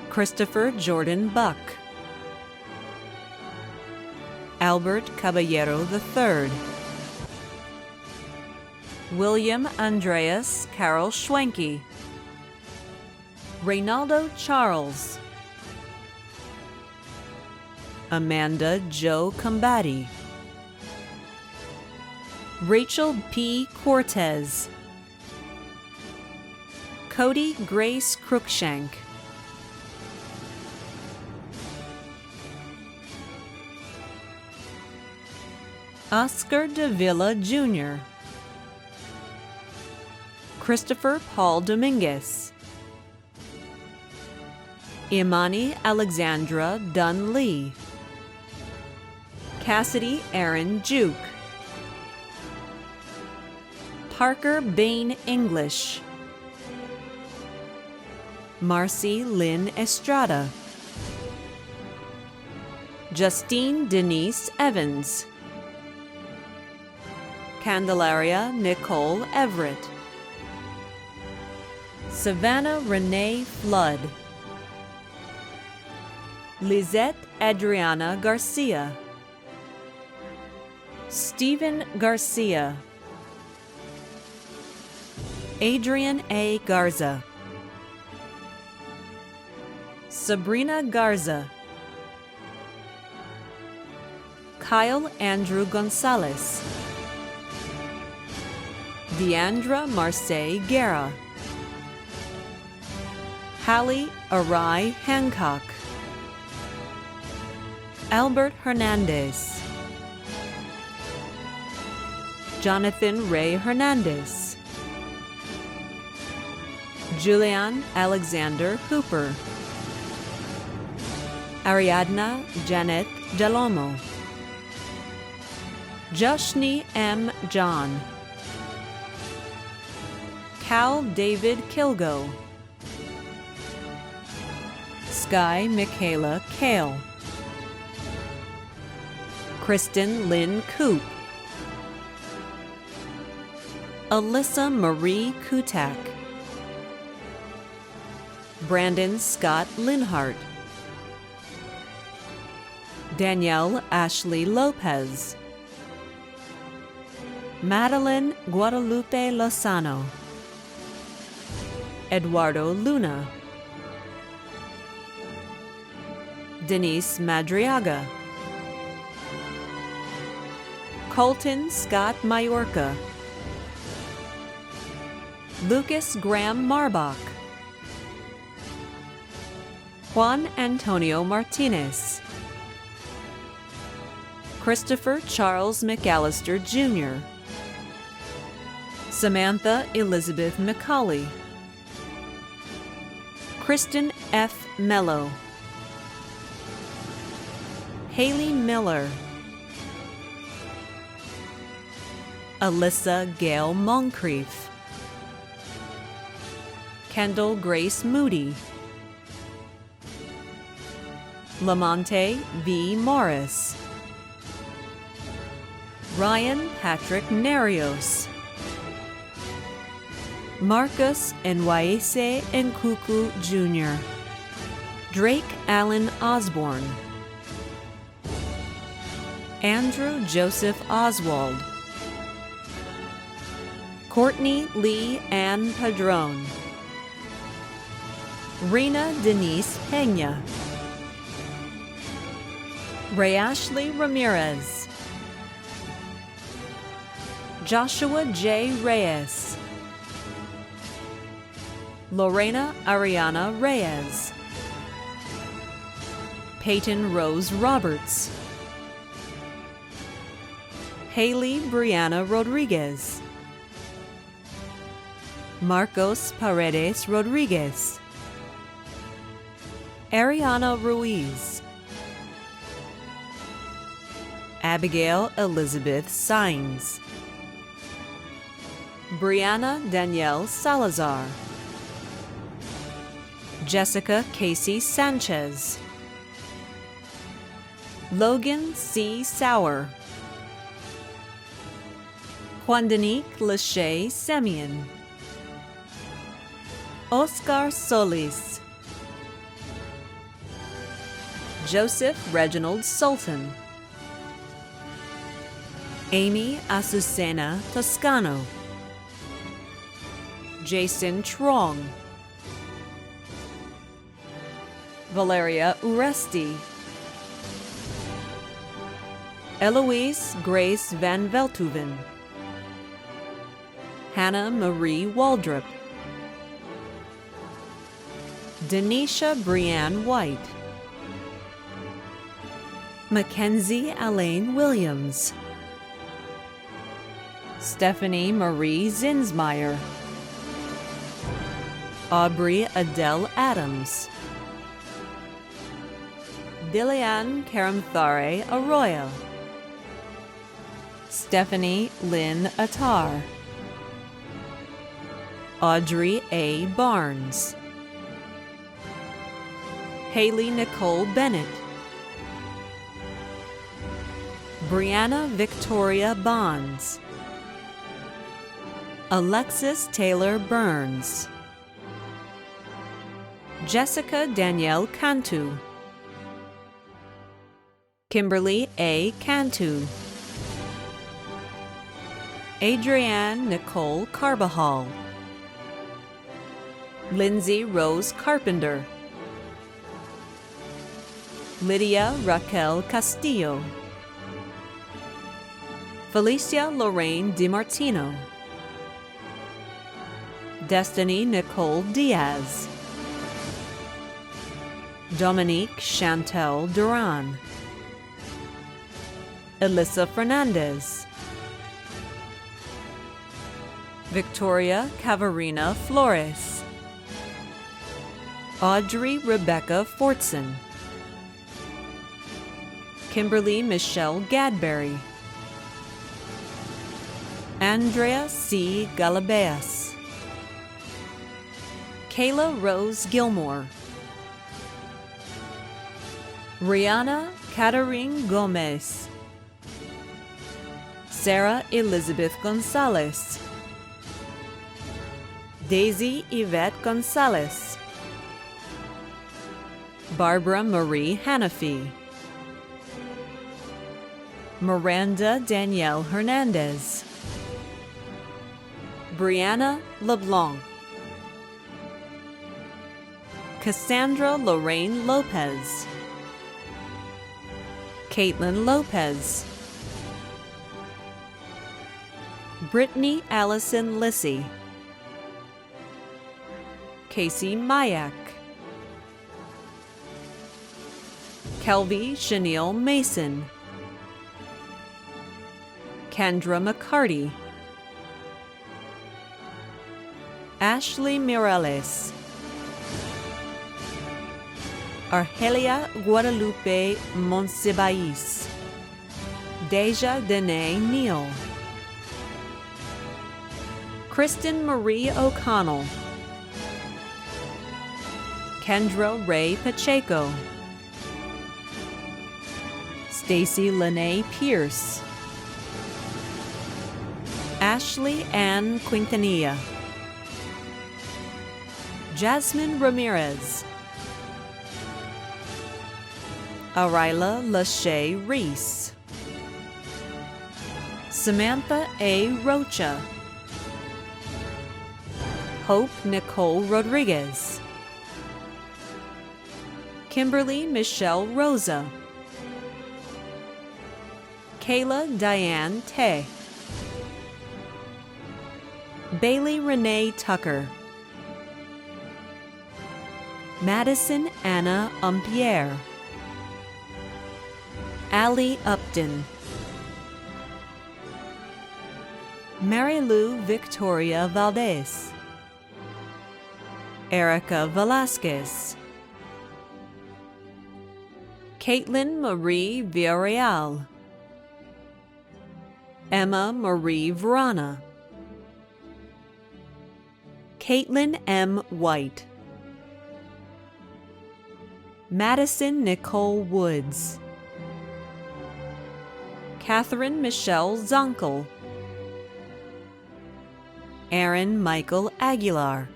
Christopher Jordan Buck, Albert Caballero III, William Andreas Carol Schwenke, Reynaldo Charles, Amanda Jo Combati, Rachel P. Cortez, Cody Grace Cruikshank, Oscar Davila Jr., Christopher Paul Dominguez, Imani Alexandra Dunn Lee, Cassidy Aaron Juke, Parker Bain English, Marcy Lynn Estrada, Justine Denise Evans, Candelaria Nicole Everett, Savannah Renee Flood, Lizette Adriana Garcia, Stephen Garcia, Adrian A. Garza, Sabrina Garza, Kyle Andrew Gonzalez, Deandra Marseille Guerra, Hallie Arai Hancock, Albert Hernandez, Jonathan Ray Hernandez, Julian Alexander Hooper, Ariadna Janet Delomo, Joshni M. John, Cal David Kilgo, Sky Michaela Kale, Kristen Lynn Coop, Alyssa Marie Kutak, Brandon Scott Linhart, Danielle Ashley Lopez, Madeline Guadalupe Lozano, Eduardo Luna, Denise Madriaga, Colton Scott Mayorka, Lucas Graham Marbach, Juan Antonio Martinez, Christopher Charles McAllister Jr., Samantha Elizabeth McCauley, Kristen F. Mello, Haley Miller, Alyssa Gail Moncrief, Kendall Grace Moody, Lamonte V. Morris, Ryan Patrick Narios, Marcus Nwaese Nkuku Jr., Drake Allen Osborne, Andrew Joseph Oswald, Courtney Lee Ann Padron, Rena Denise Pena, Rayashley Ramirez, Joshua J. Reyes, Lorena Ariana Reyes, Peyton Rose Roberts, Haley Brianna Rodriguez, Marcos Paredes Rodriguez, Ariana Ruiz, Abigail Elizabeth Sines, Brianna Danielle Salazar, Jessica Casey Sanchez, Logan C. Sauer, Juandanique Lachey Semyon, Oscar Solis, Joseph Reginald Sultan, Amy Azucena Toscano, Jason Trong, Valeria Uresti, Eloise Grace Van Velthoven, Hannah Marie Waldrop, Denisha Brianne White, Mackenzie Alaine Williams, Stephanie Marie Zinsmeyer, Aubrey Adele Adams, Dilian Karamthare Arroyo, Stephanie Lynn Attar, Audrey A. Barnes, Haley Nicole Bennett, Brianna Victoria Bonds, Alexis Taylor Burns, Jessica Danielle Cantu, Kimberly A. Cantu, Adrienne Nicole Carbajal, Lindsay Rose Carpenter, Lydia Raquel Castillo, Felicia Lorraine DiMartino, Destiny Nicole Diaz, Dominique Chantel Duran, Elisa Fernandez, Victoria Cavarina Flores, Audrey Rebecca Fortson, Kimberly Michelle Gadberry, Andrea C. Galabeas, Kayla Rose Gilmore, Rihanna Katarine Gomez, Sarah Elizabeth Gonzalez, Daisy Yvette Gonzalez, Barbara Marie Hanafi, Miranda Danielle Hernandez, Brianna LeBlanc, Cassandra Lorraine Lopez, Caitlin Lopez, Brittany Allison Lissy, Casey Mayak, Kelvy Chenille Mason, Kendra McCarty, Ashley Mireles, Argelia Guadalupe Monsibais, Deja Dene Neal, Kristen Marie O'Connell, Kendra Ray Pacheco, Stacy Lene Pierce, Ashley Ann Quintanilla, Jasmine Ramirez, Arila Lachey Reese, Samantha A. Rocha, Hope Nicole Rodriguez, Kimberly Michelle Rosa, Kayla Diane Tay, Bailey Renee Tucker, Madison Anna Umpierre, Allie Upton, Mary Lou Victoria Valdez, Erica Velasquez, Caitlin Marie Villarreal, Emma Marie Verana, Caitlin M. White, Madison Nicole Woods, Catherine Michelle Zonkel, Aaron Michael Aguilar,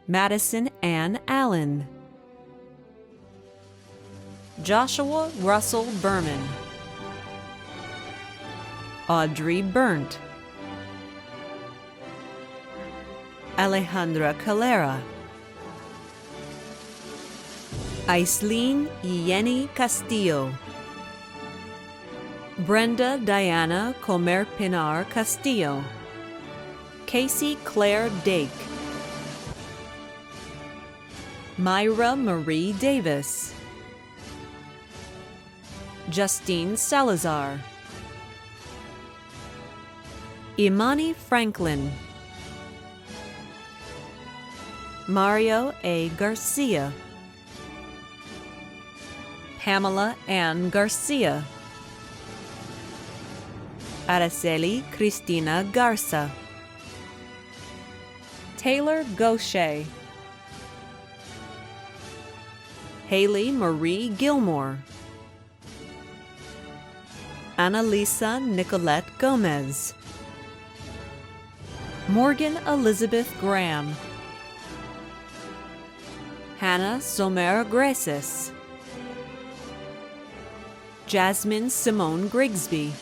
Madison Ann Allen, Joshua Russell Berman, Audrey Burnt, Alejandra Calera, Aislene Yeni Castillo, Brenda Diana Comer Pinar Castillo, Casey Claire Dake, Myra Marie Davis, Justine Salazar, Imani Franklin, Mario A. Garcia, Pamela Ann Garcia, Araceli Cristina Garza, Taylor Gaucher, Haley Marie Gilmore, Annalisa Nicolette Gomez, Morgan Elizabeth Graham, Hannah Somer Graces, Jasmine Simone Grigsby,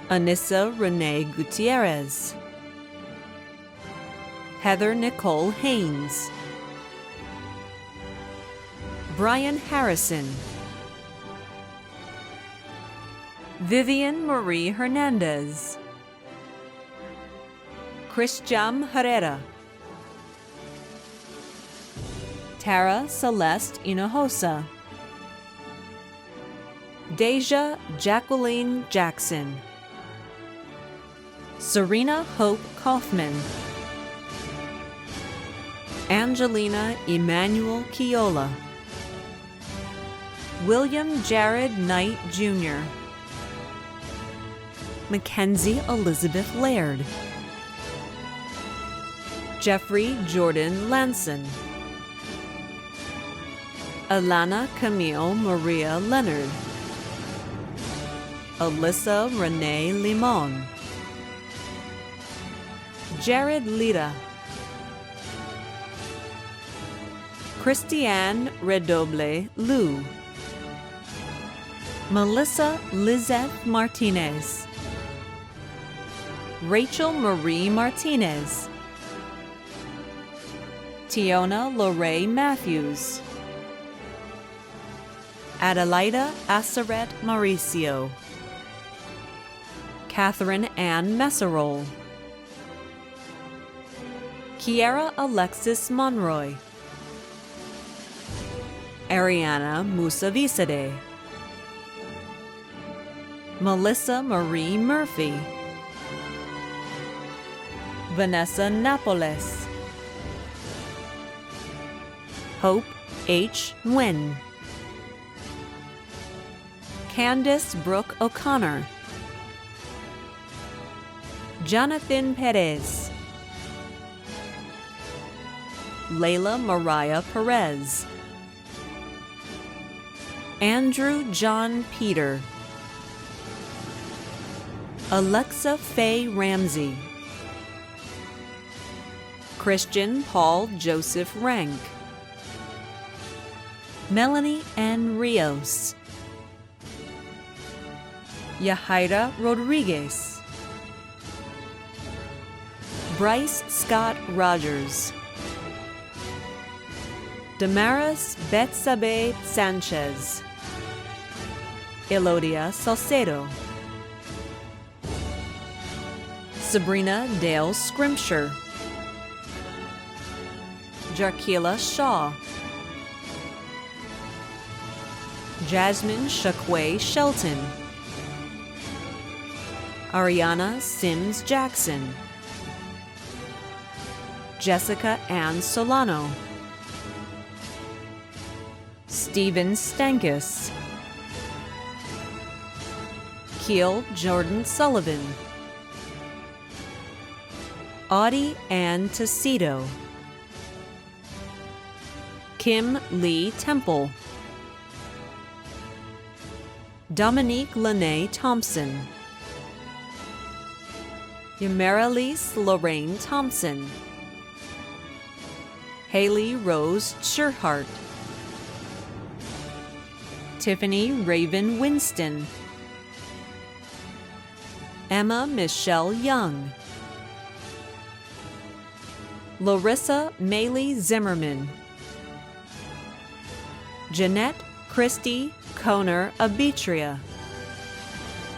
Anissa Renee Gutierrez, Heather Nicole Haynes, Brian Harrison, Vivian Marie Hernandez, Christian Herrera, Tara Celeste Hinojosa, Deja Jacqueline Jackson, Serena Hope Kaufman, Angelina Emmanuel Kiola, William Jared Knight Jr., Mackenzie Elizabeth Laird, Jeffrey Jordan Lanson, Alana Camille Maria Leonard, Alyssa Renee Limon, Jared Lira, Christiane Redoble Lou, Melissa Lizette Martinez, Rachel Marie Martinez, Tiona Lorraine Matthews, Adelaida Asseret Mauricio, Catherine Ann Messerol, Kiara Alexis Monroy, Ariana Musavisade, Melissa Marie Murphy, Vanessa Napoles, Hope H. Nguyen, Candice Brooke O'Connor, Jonathan Perez, Layla Mariah Perez, Andrew John Peter, Alexa Faye Ramsey, Christian Paul Joseph Rank, Melanie N. Rios, Yahaira Rodriguez, Bryce Scott Rogers, Damaris Betsabe Sanchez, Elodia Salcedo, Sabrina Dale Scrimshire, Jarkila Shaw, Jasmine Shakwe Shelton, Ariana Sims Jackson, Jessica Ann Solano, Stephen Stankus, Keel Jordan Sullivan, Audie Ann Tacito, Kim Lee Temple, Dominique Lene Thompson, Yamaralise Lorraine Thompson, Haley Rose Sherhart, Tiffany Raven Winston, Emma Michelle Young, Larissa Maylee Zimmerman, Jeanette Christie Koner Abitria,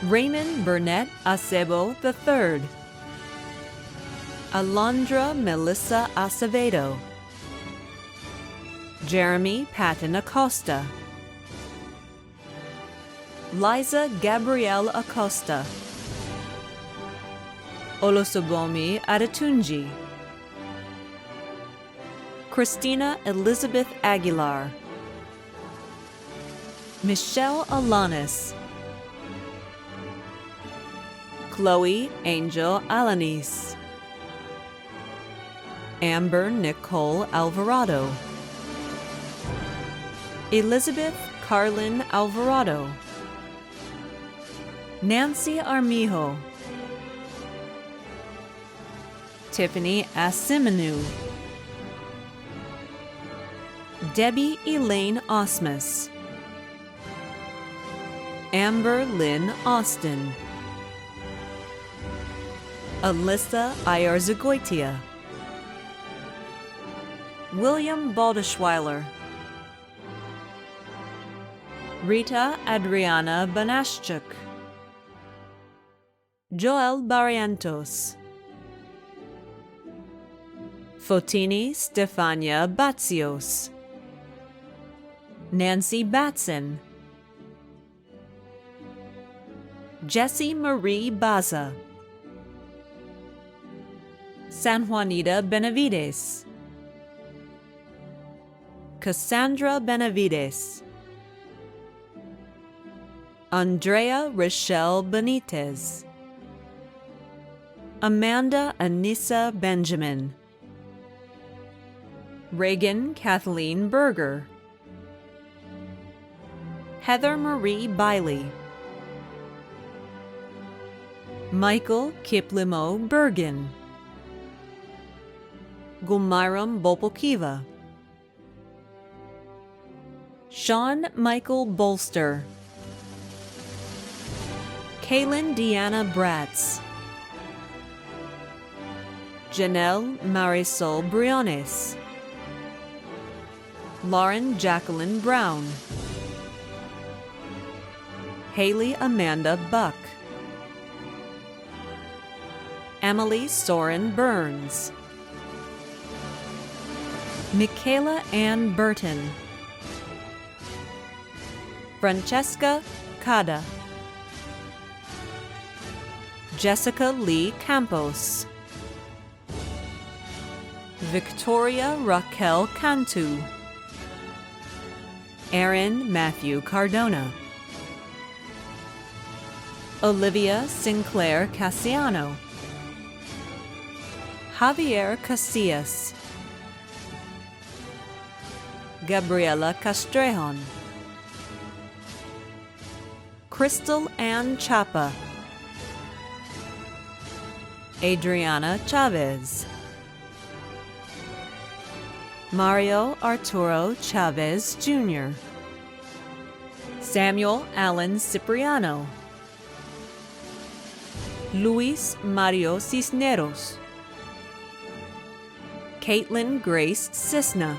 Raymond Burnett Acebo III, Alondra Melissa Acevedo, Jeremy Patton Acosta, Liza Gabrielle Acosta, Olusobomi Adetunji, Christina Elizabeth Aguilar, Michelle Alanis, Chloe Angel Alanis, Amber Nicole Alvarado, Elizabeth Carlin Alvarado, Nancy Armijo, Tiffany Asimenu, Debbie Elaine Osmus, Amber Lynn Austin, Alyssa Ayarzagoitia, William Baldeschweiler, Rita Adriana Banashchuk, Joel Barrientos, Fotini Stefania Batsios, Nancy Batson, Jessie Marie Baza, San Juanita Benavides, Cassandra Benavides, Andrea Rochelle Benitez, Amanda Anissa Benjamin, Reagan Kathleen Berger, Heather Marie Biley, Michael Kiplimo Bergen, Gulmiram Bopolkiva, Sean Michael Bolster, Kaylin Deanna Bratz, Janelle Marisol Briones, Lauren Jacqueline Brown, Haley Amanda Buck, Emily Soren Burns, Michaela Ann Burton, Francesca Cada, Jessica Lee Campos, Victoria Raquel Cantu, Aaron Matthew Cardona, Olivia Sinclair Cassiano, Javier Casillas, Gabriela Castrejon, Crystal Ann Chapa, Adriana Chavez, Mario Arturo Chavez Jr., Samuel Allen Cipriano, Luis Mario Cisneros, Caitlin Grace Cisna,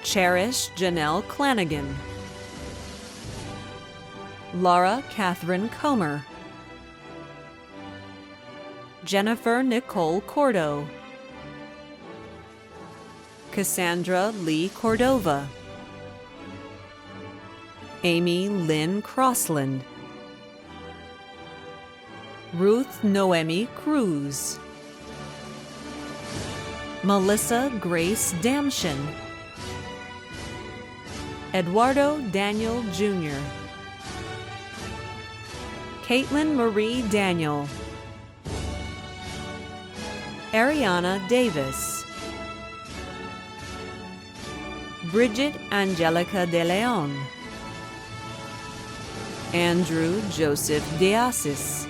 Cherish Janelle Clanagan, Laura Catherine Comer, Jennifer Nicole Cordo, Cassandra Lee Cordova, Amy Lynn Crossland, Ruth Noemi Cruz, Melissa Grace Damshin, Eduardo Daniel Jr., Caitlin Marie Daniel, Ariana Davis, Bridget Angelica de Leon, Andrew Joseph Deasis,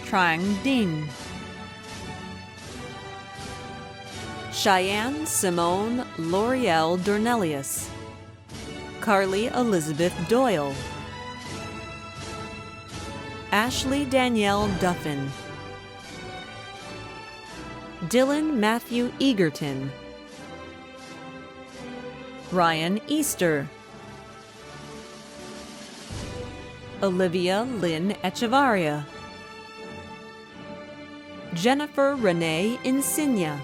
Trang Dinh, Cheyenne Simone L'Oreal Dornelius, Carly Elizabeth Doyle, Ashley Danielle Duffin, Dylan Matthew Egerton, Ryan Easter, Olivia Lynn Echevarria, Jennifer Renee Insignia,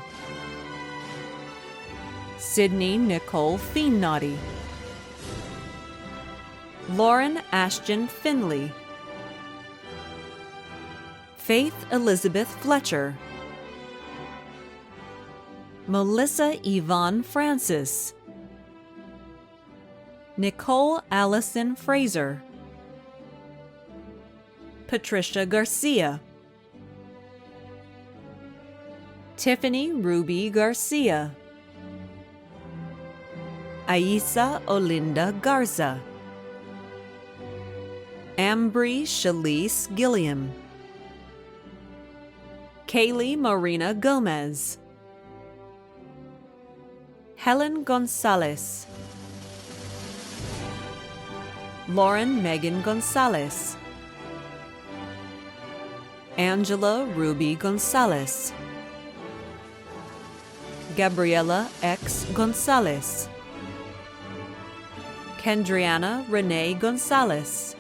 Sydney Nicole Fiennaughty, Lauren Ashton Finley, Faith Elizabeth Fletcher, Melissa Yvonne Francis, Nicole Allison Fraser, Patricia Garcia, Tiffany Ruby Garcia, Aisa Olinda Garza, Ambry Shalise Gilliam, Kaylee Marina Gomez, Helen Gonzalez, Lauren Megan Gonzalez, Angela Ruby Gonzalez, Gabriela X. Gonzalez, Kendriana Renee Gonzalez,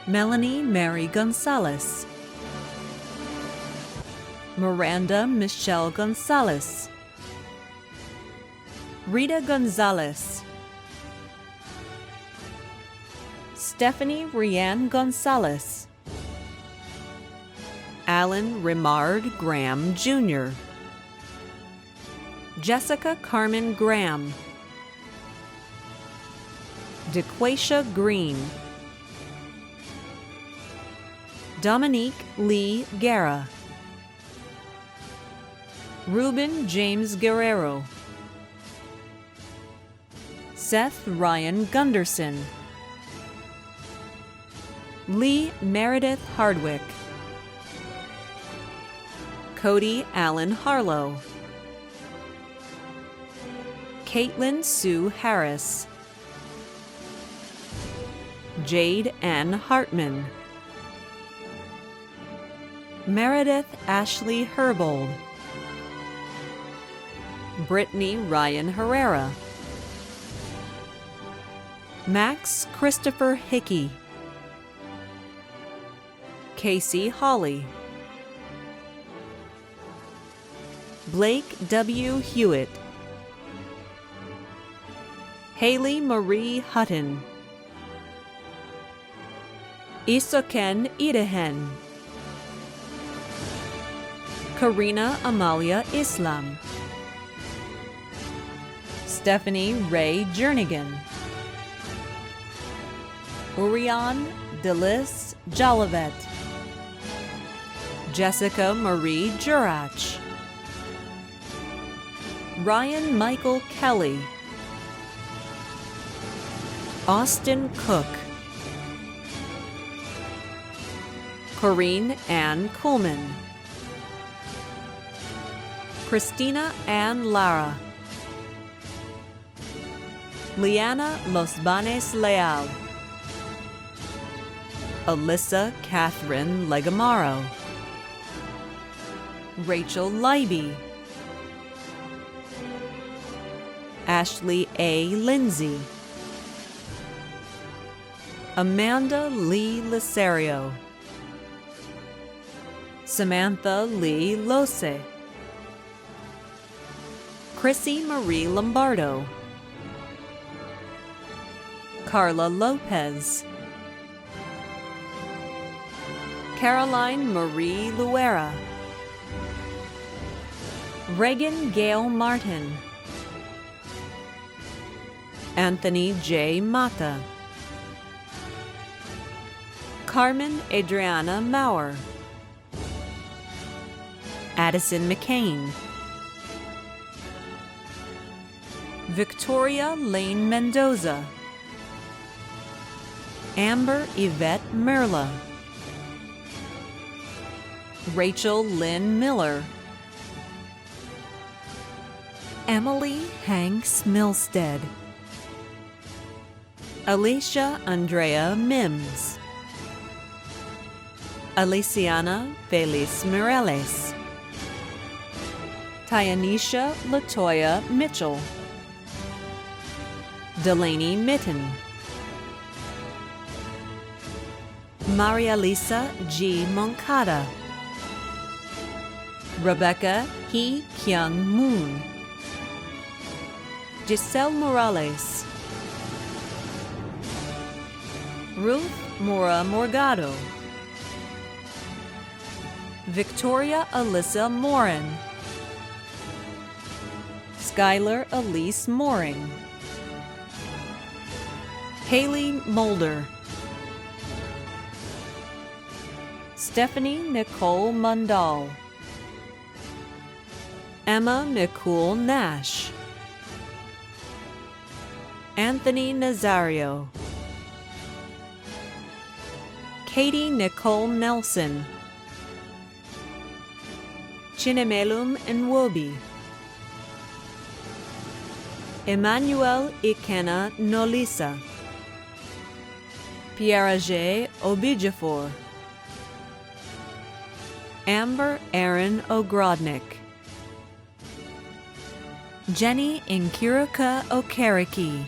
Melanie Mary Gonzalez, Miranda Michelle Gonzalez, Rita Gonzalez, Stephanie Rianne Gonzalez, Alan Rimard Graham Jr., Jessica Carmen Graham, DeQuasia Green, Dominique Lee Guerra, Ruben James Guerrero, Seth Ryan Gunderson, Lee Meredith Hardwick, Cody Allen Harlow, Caitlin Sue Harris, Jade Ann Hartman, Meredith Ashley Herbold, Brittany Ryan Herrera, Max Christopher Hickey, Casey Hawley, Blake W. Hewitt, Haley Marie Hutton, Isoken Idehen, Karina Amalia Islam, Stephanie Ray Jernigan, Urian Delis Jolivet, Jessica Marie Jurach, Ryan Michael Kelly, Austin Cook, Corrine Ann Kuhlman, Christina Ann Lara, Liana Los Banes Leal, Alyssa Catherine Legamaro, Rachel Leiby, Ashley A. Lindsay, Amanda Lee Lisario, Samantha Lee Lose, Chrissy Marie Lombardo, Carla Lopez, Caroline Marie Luera, Reagan Gail Martin, Anthony J. Mata, Carmen Adriana Maurer, Addison McCain, Victoria Lane Mendoza, Amber Yvette Merla, Rachel Lynn Miller, Emily Hanks Milstead, Alicia Andrea Mims, Aliciana Feliz Mireles, Tyanisha Latoya Mitchell, Delaney Mitten, Maria Lisa G. Moncada, Rebecca Hee Kyung Moon, Giselle Morales, Ruth Mora Morgado, Victoria Alyssa Morin, Skylar Elise Mooring, Haley Mulder, Stephanie Nicole Mundal, Emma Nicole Nash, Anthony Nazario, Katie Nicole Nelson, Chinemelum Nwobi, Emmanuel Ikena Nolisa, Pierre Obijafor, Amber Aaron Ogrodnik, Jenny Nkirika Okereke,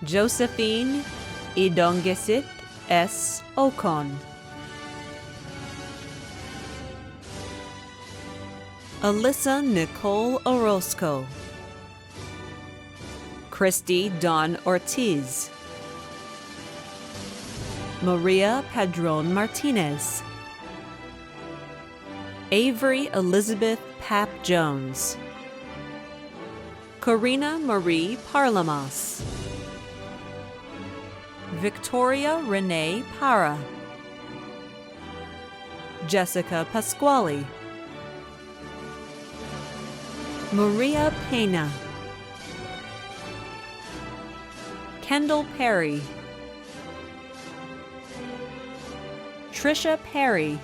Josephine Idongesit S. Okon, Alyssa Nicole Orozco, Christy Dawn Ortiz, Maria Padron Martinez, Avery Elizabeth Pap Jones, Corina Marie Parlamas, Victoria Renee Para, Jessica Pasquale, Maria Pena, Kendall Perry, Trisha Perry,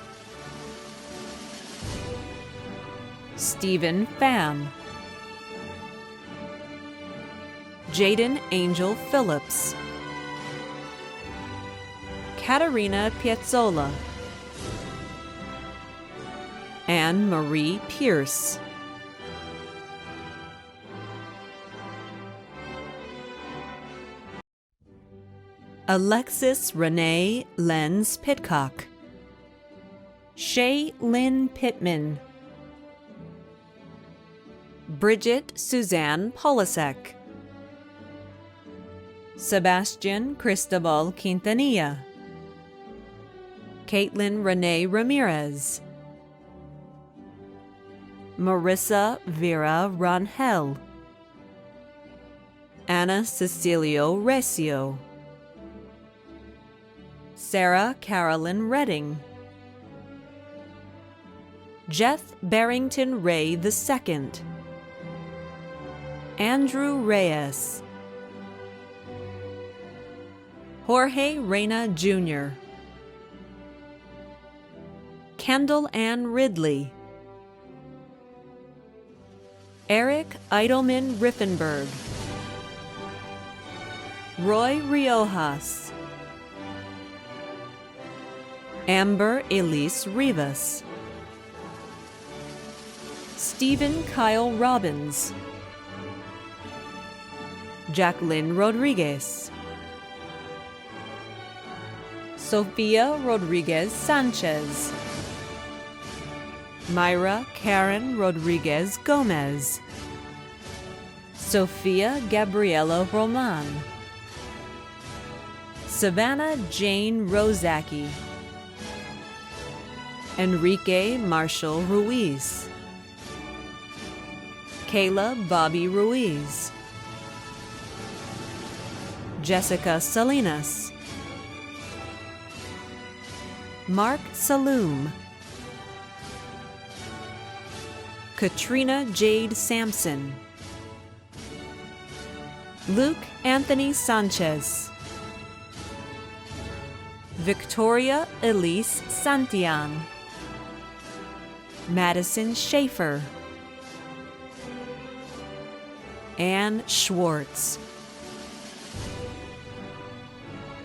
Stephen Pham, Jaden Angel Phillips, Katerina Piazzolla, Anne Marie Pierce, Alexis Renee Lenz Pitcock, Shay Lynn Pittman, Bridget Suzanne Polasek, Sebastian Cristobal Quintanilla, Caitlin Renee Ramirez, Marissa Vera Rangel, Anna Cecilio Recio, Sarah Carolyn Redding, Jeff Barrington Ray II, Andrew Reyes, Jorge Reyna Jr., Kendall Ann Ridley, Eric Eidelman Riffenberg, Roy Riojas, Amber Elise Rivas, Stephen Kyle Robbins, Jacqueline Rodriguez, Sofia Rodriguez Sanchez, Myra Karen Rodriguez Gomez, Sofia Gabriela Roman, Savannah Jane Rozaki, Enrique Marshall Ruiz, Kayla Bobby Ruiz, Jessica Salinas, Mark Saloom, Katrina Jade Sampson, Luke Anthony Sanchez, Victoria Elise Santillan, Madison Schaefer, Anne Schwartz,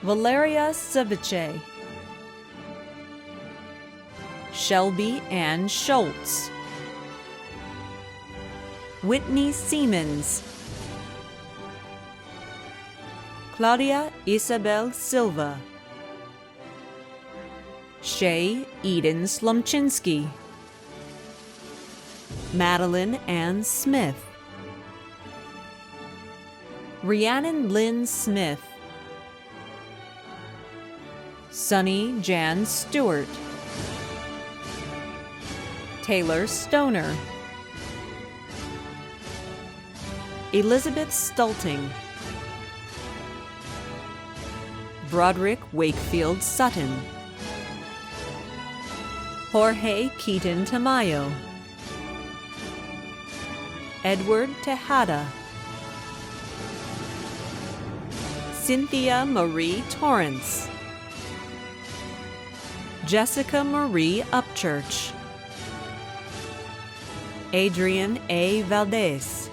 Valeria Ceviche, Shelby Ann Schultz, Whitney Siemens, Claudia Isabel Silva, Shay Eden Slumchinsky, Madeline Ann Smith, Rhiannon Lynn Smith, Sunny Jan Stewart, Taylor Stoner, Elizabeth Stulting, Broderick Wakefield Sutton, Jorge Keaton Tamayo, Edward Tejada, Cynthia Marie Torrance, Jessica Marie Upchurch, Adrian A. Valdez,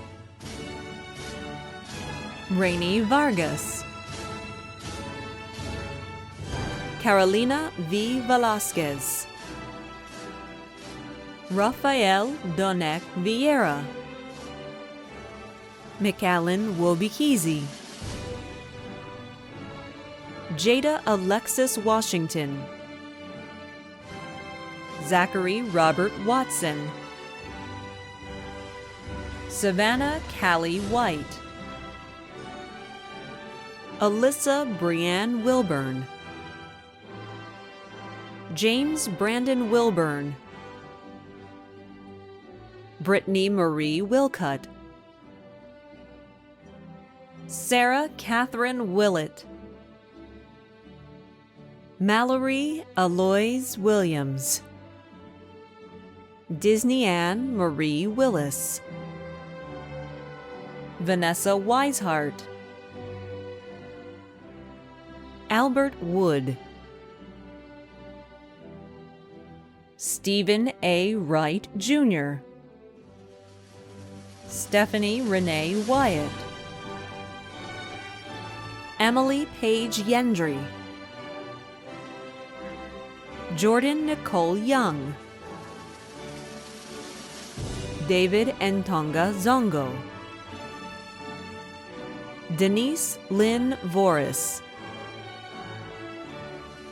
Rainey Vargas, Carolina V. Velasquez, Rafael Donek Vieira, McAllen Wobikizi, Jada Alexis Washington, Zachary Robert Watson, Savannah Callie White, Alyssa Brianne Wilburn, James Brandon Wilburn, Brittany Marie Wilcutt, Sarah Catherine Willett, Mallory Aloys Williams, Disney Ann Marie Willis, Vanessa Weishart, Albert Wood, Stephen A. Wright, Jr., Stephanie Renee Wyatt, Emily Paige Yendry, Jordan Nicole Young, David Ntonga Zongo, Denise Lynn Voris,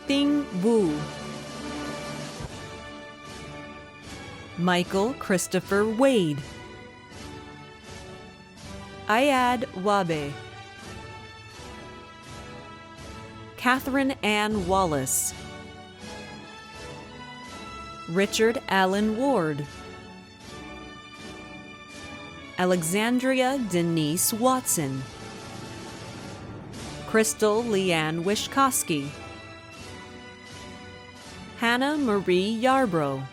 Thing Wu, Michael Christopher Wade, Ayad Wabe, Catherine Ann Wallace, Richard Allen Ward, Alexandria Denise Watson, Crystal Leanne Wishkowski, Hannah Marie Yarbrough,